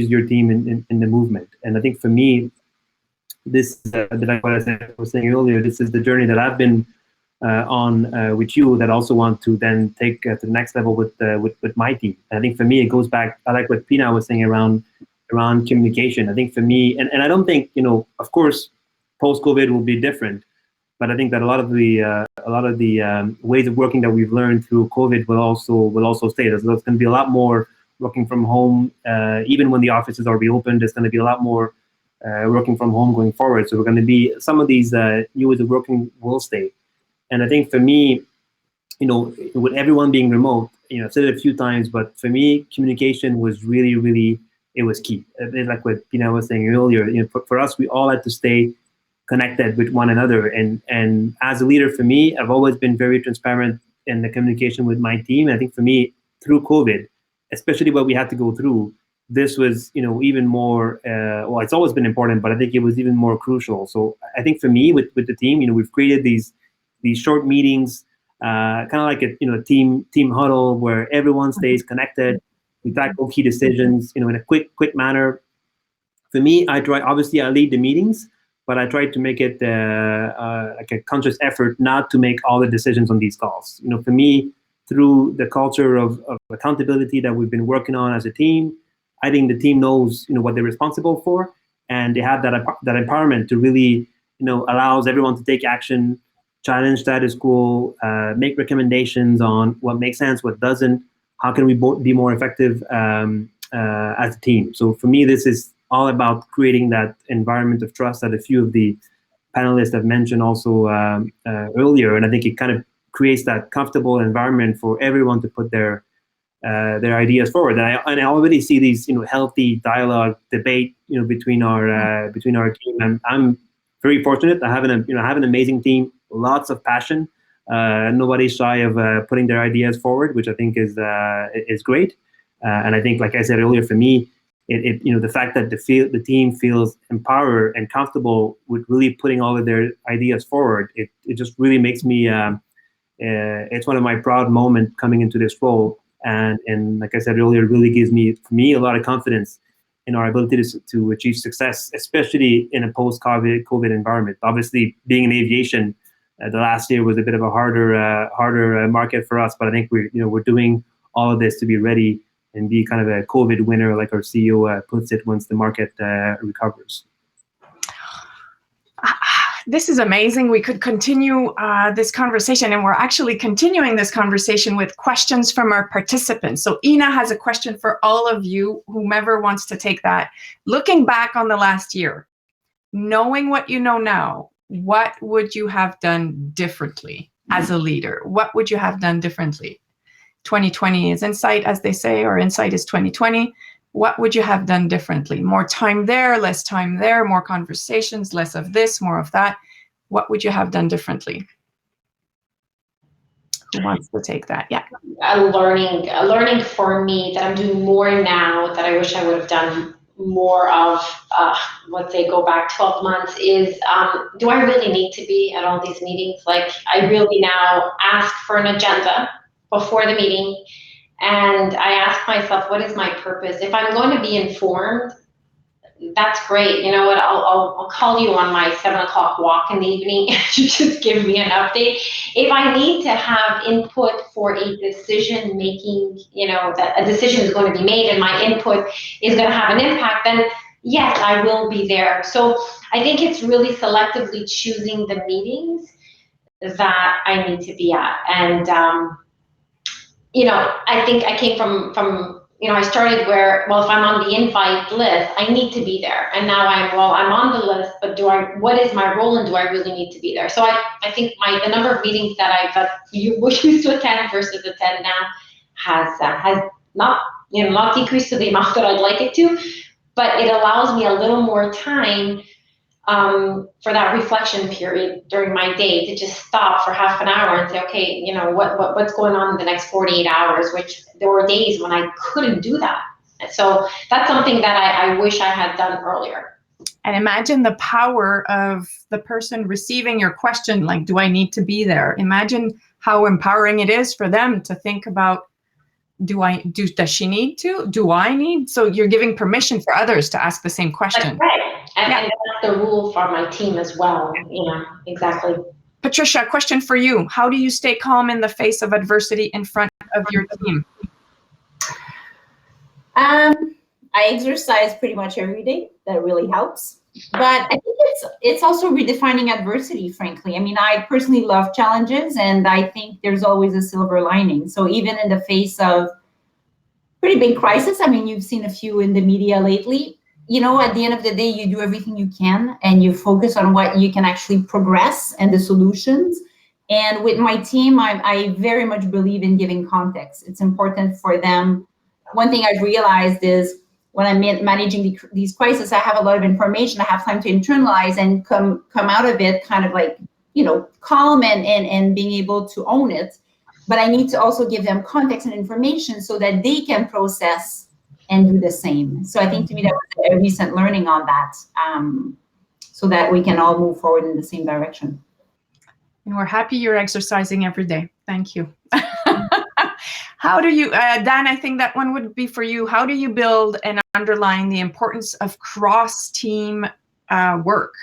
S5: your team in the movement. And I think for me, this, like what I was saying earlier, this is the journey that I've been on with you, that also want to then take to the next level with my team. And I think for me, it goes back, I like what Pina was saying around communication. I think for me, and I don't think, of course, post-COVID will be different, but I think that a lot of the ways of working that we've learned through COVID will also stay. There's going to be a lot more working from home, even when the offices are reopened. There's going to be a lot more working from home going forward. So we're going to be, some of these new ways of working will stay. And I think for me, with everyone being remote, I've said it a few times, but for me, communication was really, really, it was key. Like what Pina was saying earlier, for us, we all had to stay connected with one another. And as a leader, for me, I've always been very transparent in the communication with my team. I think for me, through COVID, especially what we had to go through, this was, even more, well, it's always been important, but I think it was even more crucial. So I think for me, with the team, we've created these short meetings, kind of like a team huddle where everyone stays connected. We tackle key decisions, in a quick manner. For me, I lead the meetings, but I try to make it like a conscious effort not to make all the decisions on these calls. For me, through the culture of accountability that we've been working on as a team, I think the team knows what they're responsible for, and they have that empowerment to really allows everyone to take action, challenge status quo, make recommendations on what makes sense, what doesn't, how can we be more effective as a team. So for me, this is all about creating that environment of trust that a few of the panelists have mentioned also earlier, and I think it kind of creates that comfortable environment for everyone to put their ideas forward. And I already see these healthy dialogue, debate between our team. I'm very fortunate. I have an amazing team, lots of passion. Nobody's shy of putting their ideas forward, which I think is great. And I think, like I said earlier, for me, the fact that the team feels empowered and comfortable with really putting all of their ideas forward, it just really makes me. It's one of my proud moments coming into this role, and like I said earlier, it really gives me a lot of confidence in our ability to achieve success, especially in a post-COVID environment. Obviously, being in aviation, the last year was a bit of a harder market for us, but I think we're doing all of this to be ready and be kind of a COVID winner, like our CEO puts it, once the market recovers.
S1: This is amazing. We could continue this conversation, and we're actually continuing this conversation with questions from our participants. So Ina has a question for all of you, whomever wants to take that. Looking back on the last year, knowing what you know now, what would you have done differently as a leader? What would you have done differently? 2020 is insight, as they say, or insight is 2020. What would you have done differently? More time there, less time there, more conversations, less of this, more of that. What would you have done differently? Who wants to take that? Yeah.
S6: A learning for me that I'm doing more now that I wish I would have done more of, let's say go back 12 months, is do I really need to be at all these meetings? Like, I really now ask for an agenda before the meeting, and I ask myself, what is my purpose? If I'm going to be informed, that's great. You know what? I'll call you on my 7 o'clock walk in the evening to just give me an update. If I need to have input for a decision making, that a decision is going to be made and my input is going to have an impact, then yes, I will be there. So I think it's really selectively choosing the meetings that I need to be at. And I think I came from I started where, well, if I'm on the invite list, I need to be there. And now I'm on the list, but what is my role, and do I really need to be there? So I think the number of meetings that I've used to attend versus attend now has not decreased to the amount that I'd like it to, but it allows me a little more time for that reflection period during my day to just stop for half an hour and say, okay, what's going on in the next 48 hours, which there were days when I couldn't do that. And so that's something that I wish I had done earlier.
S1: And imagine the power of the person receiving your question, like, do I need to be there? Imagine how empowering it is for them to think about, does she need to? Do I need? So you're giving permission for others to ask the same question.
S6: That's right. And that's the rule for my team as well. Exactly.
S1: Patricia, question for you. How do you stay calm in the face of adversity in front of your team?
S4: I exercise pretty much every day. That really helps. But I think it's also redefining adversity, frankly. I mean, I personally love challenges, and I think there's always a silver lining. So even in the face of pretty big crisis, I mean, you've seen a few in the media lately, at the end of the day, you do everything you can, and you focus on what you can actually progress and the solutions. And with my team, I very much believe in giving context. It's important for them. One thing I've realized is, when I'm managing these crises, I have a lot of information. I have time to internalize and come out of it kind of like, calm and being able to own it. But I need to also give them context and information so that they can process and do the same. So I think, to me, that was a recent learning on that, so that we can all move forward in the same direction.
S1: And we're happy you're exercising every day. Thank you. How do you, Dan, I think that one would be for you. How do you build and underline the importance of cross-team work?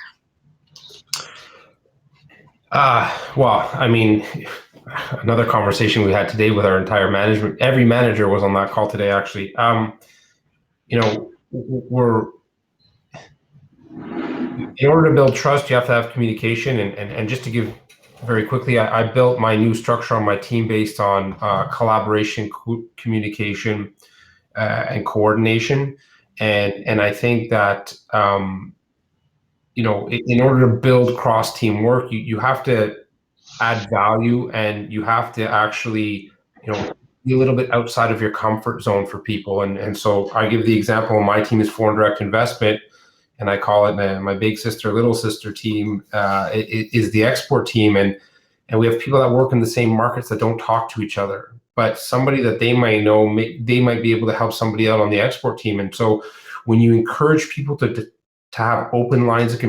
S2: Well, I mean, another conversation we had today with our entire management. Every manager was on that call today, actually. You know, we're in order to build trust, you have to have communication. And just to give very quickly, I built my new structure on my team based on collaboration, communication, and coordination. And I think that in order to build cross team work, you have to add value, and you have to actually be a little bit outside of your comfort zone for people. And so I give the example, my team is foreign direct investment, and I call it my big sister, little sister team. It is the export team, and we have people that work in the same markets that don't talk to each other, but somebody that they might know, they might be able to help somebody out on the export team. And so when you encourage people to have open lines of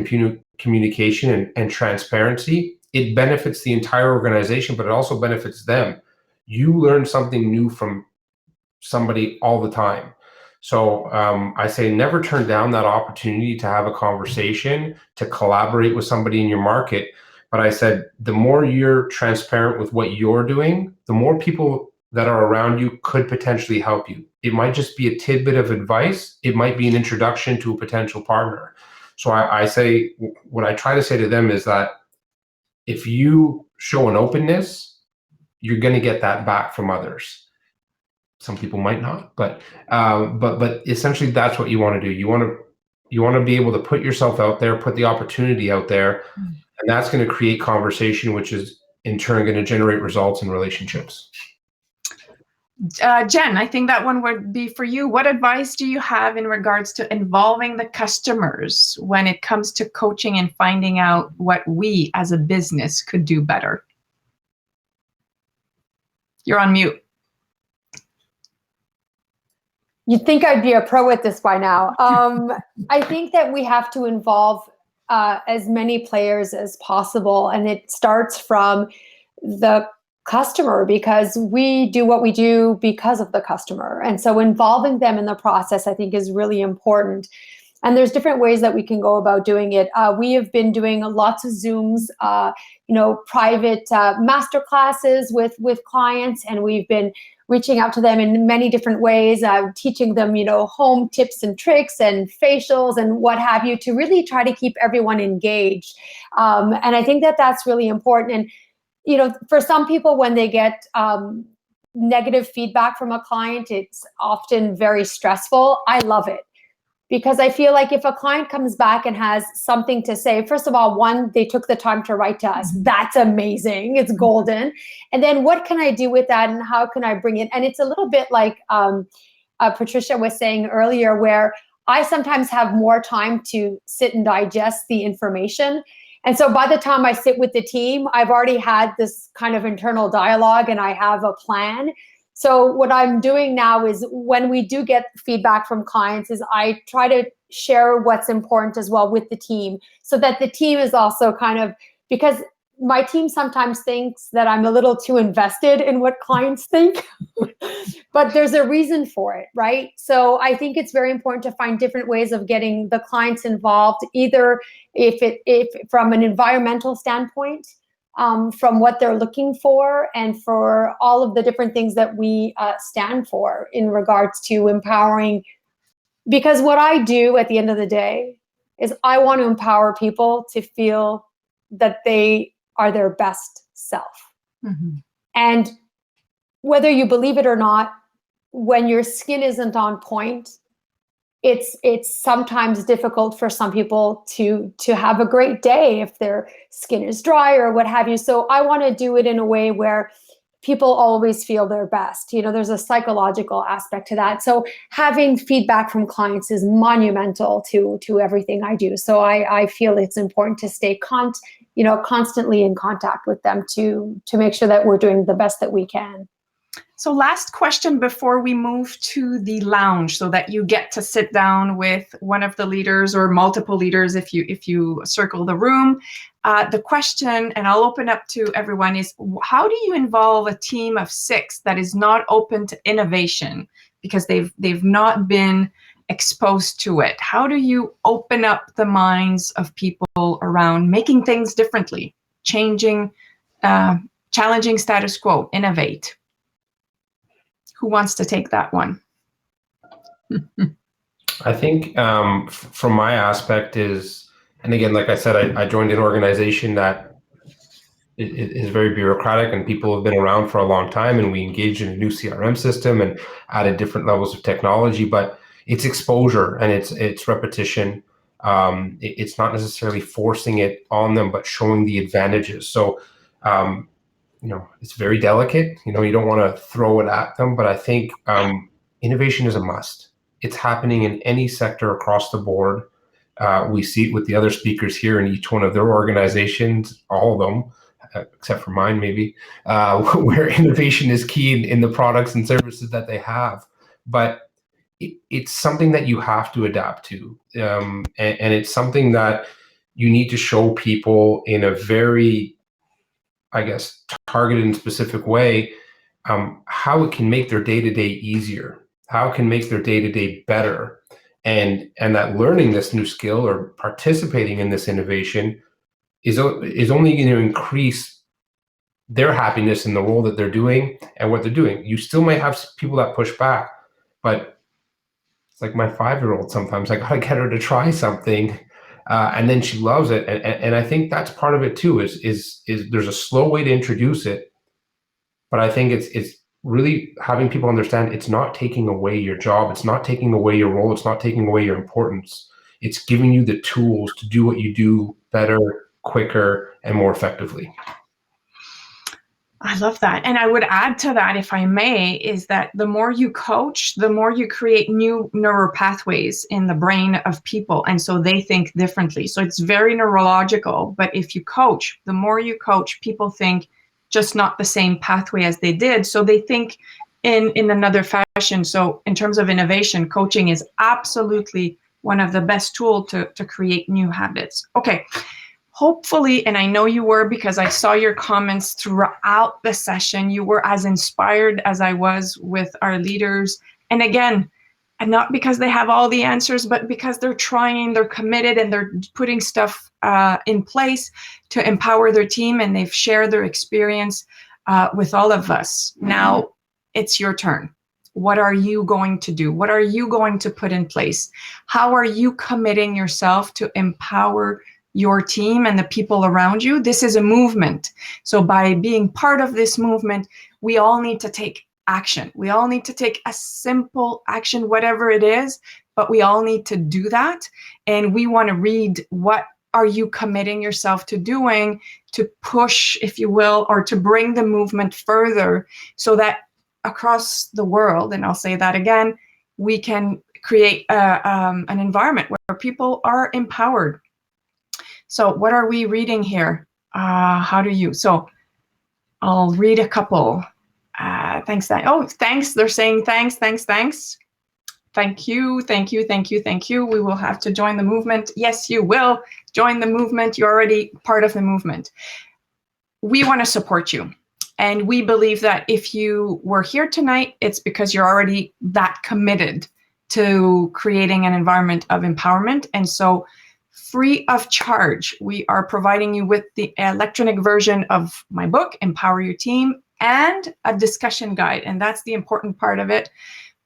S2: communication and transparency, it benefits the entire organization, but it also benefits them. You learn something new from somebody all the time. So I say never turn down that opportunity to have a conversation, to collaborate with somebody in your market. But I said, the more you're transparent with what you're doing, the more people that are around you could potentially help you. It might just be a tidbit of advice. It might be an introduction to a potential partner. So I say, what I try to say to them is that if you show an openness, you're going to get that back from others. Some people might not, but essentially that's what you want to do. You want to be able to put yourself out there, put the opportunity out there, and that's going to create conversation, which is in turn going to generate results in relationships.
S1: Jen, I think that one would be for you. What advice do you have in regards to involving the customers when it comes to coaching and finding out what we as a business could do better? You're on mute.
S3: You'd think I'd be a pro at this by now. I think that we have to involve as many players as possible, and it starts from the customer, because we do what we do because of the customer. And so involving them in the process, I think, is really important. And there's different ways that we can go about doing it. We have been doing lots of Zooms, private master classes with clients, and we've been reaching out to them in many different ways, teaching them, home tips and tricks and facials and what have you, to really try to keep everyone engaged. And I think that that's really important. And for some people, when they get negative feedback from a client, it's often very stressful. I love it, because I feel like if a client comes back and has something to say, first of all, one, they took the time to write to us. That's amazing. It's golden. And then what can I do with that, and how can I bring it? And it's a little bit like Patricia was saying earlier, where I sometimes have more time to sit and digest the information. And so by the time I sit with the team, I've already had this kind of internal dialogue and I have a plan. So what I'm doing now is, when we do get feedback from clients, is I try to share what's important as well with the team, so that the team is also kind of, because my team sometimes thinks that I'm a little too invested in what clients think, but there's a reason for it, right? So I think it's very important to find different ways of getting the clients involved, either if from an environmental standpoint, from what they're looking for, and for all of the different things that we stand for in regards to empowering. Because what I do at the end of the day is I want to empower people to feel that they are their best self. Mm-hmm. And whether you believe it or not, when your skin isn't on point, it's sometimes difficult for some people to have a great day if their skin is dry or what have you. So I want to do it in a way where people always feel their best. There's a psychological aspect to that. So having feedback from clients is monumental to everything I do. So I feel it's important to stay constantly in contact with them to make sure that we're doing the best that we can.
S1: So last question before we move to the lounge, so that you get to sit down with one of the leaders or multiple leaders if you circle the room. The question, and I'll open up to everyone, is how do you involve a team of 6 that is not open to innovation because they've not been exposed to it? How do you open up the minds of people around making things differently? challenging status quo, innovate. Who wants to take that one?
S2: I think from my aspect is, and again, like I said, I joined an organization that is very bureaucratic, and people have been around for a long time, and we engaged in a new CRM system and added different levels of technology, but it's exposure and it's repetition. It's not necessarily forcing it on them, but showing the advantages. So, it's very delicate. You don't want to throw it at them, but I think innovation is a must. It's happening in any sector across the board. We see it with the other speakers here in each one of their organizations, all of them, except for mine maybe, where innovation is key in the products and services that they have. But it's something that you have to adapt to. And it's something that you need to show people in a very, I guess, targeted and specific way, how it can make their day-to-day easier, how it can make their day-to-day better. And that learning this new skill or participating in this innovation is only going to increase their happiness in the role that they're doing and what they're doing. You still might have people that push back, but it's like my 5-year-old. Sometimes I gotta get her to try something, and then she loves it. And I think that's part of it too. Is there's a slow way to introduce it, but I think it's really having people understand it's not taking away your job, it's not taking away your role, it's not taking away your importance. It's giving you the tools to do what you do better, quicker, and more effectively.
S1: I love that. And I would add to that, if I may, is that the more you coach, the more you create new neural pathways in the brain of people. And so they think differently. So it's very neurological. But if you coach, the more you coach, people think just not the same pathway as they did. So they think in another fashion. So in terms of innovation, coaching is absolutely one of the best tools to create new habits. Okay. Hopefully, and I know you were because I saw your comments throughout the session, you were as inspired as I was with our leaders. And again, and not because they have all the answers, but because they're trying, they're committed, and they're putting stuff in place to empower their team, and they've shared their experience with all of us. Now, it's your turn. What are you going to do? What are you going to put in place? How are you committing yourself to empower your team and the people around you? This is a movement. So by being part of this movement, we all need to take action. We all need to take a simple action, whatever it is, but we all need to do that. And we want to read, what are you committing yourself to doing to push, if you will, or to bring the movement further so that across the world, and I'll say that again, we can create an environment where people are empowered. So what are we reading here? So I'll read a couple. Thanks. Thanks. They're saying thanks. Thank you. We will have to join the movement. Yes, you will join the movement. You're already part of the movement. We want to support you. And we believe that if you were here tonight, it's because you're already that committed to creating an environment of empowerment. And so free of charge, we are providing you with the electronic version of my book, Empower Your Team, and a discussion guide. And that's the important part of it,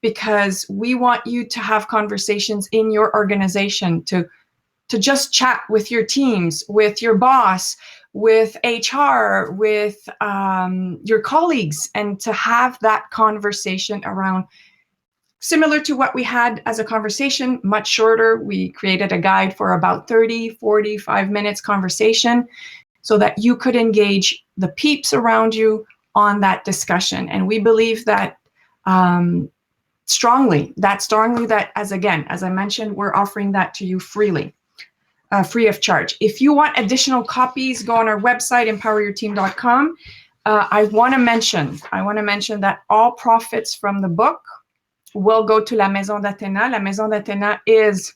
S1: because we want you to have conversations in your organization, to just chat with your teams, with your boss, with HR, with your colleagues, and to have that conversation around, similar to what we had as a conversation, much shorter. We created a guide for about 30, 45 minutes conversation so that you could engage the peeps around you on that discussion. And we believe that strongly that, as I mentioned, we're offering that to you freely, free of charge. If you want additional copies, go on our website, empoweryourteam.com. I want to mention that all profits from the book will go to La Maison d'Athéna. La Maison d'Athéna is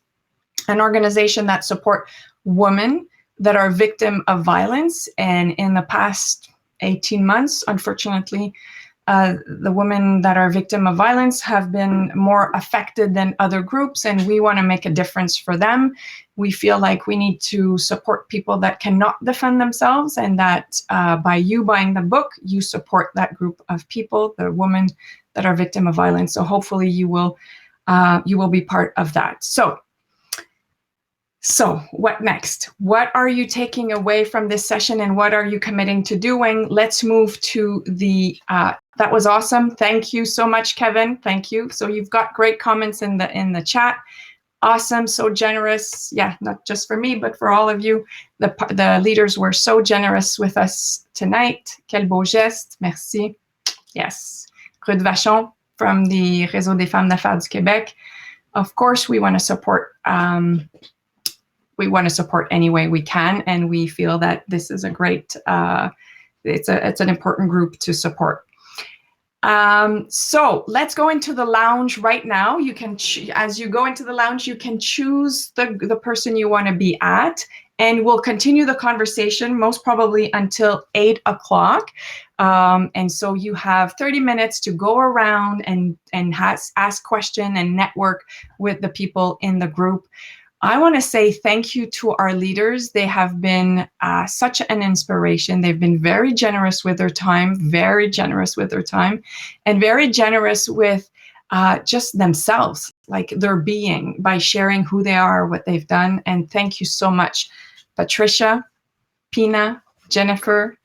S1: an organization that supports women that are victims of violence. And in the past 18 months, unfortunately, the women that are victim of violence have been more affected than other groups, and we want to make a difference for them. We feel like we need to support people that cannot defend themselves, and that by you buying the book, you support that group of people, the women that are victim of violence. So hopefully you will be part of that. So what next? What are you taking away from this session, and what are you committing to doing? Let's move to the, that was awesome. Thank you so much, Kevin. Thank you. So you've got great comments in the chat. Awesome, so generous. Yeah, not just for me, but for all of you. The leaders were so generous with us tonight. Quel beau geste. Merci. Yes. Ruth Vachon from the Réseau des Femmes d'Affaires du Québec. Of course, we want to support any way we can, and we feel that this is a great, it's an important group to support. So let's go into the lounge right now. You can, as you go into the lounge, you can choose the person you want to be at, and we'll continue the conversation most probably until 8 o'clock. And so you have 30 minutes to go around and ask questions and network with the people in the group. I want to say thank you to our leaders. They have been such an inspiration. They've been very generous with their time, and very generous with just themselves, like their being, by sharing who they are, what they've done. And thank you so much, Patricia, Pina, Jennifer,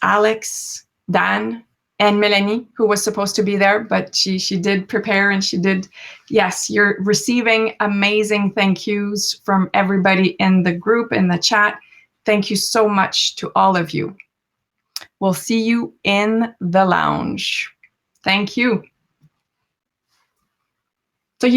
S1: Alex, Dan, and Melanie, who was supposed to be there, but she did prepare, and she did. Yes, you're receiving amazing thank yous from everybody in the group, in the chat. Thank you so much to all of you. We'll see you in the lounge. Thank you. So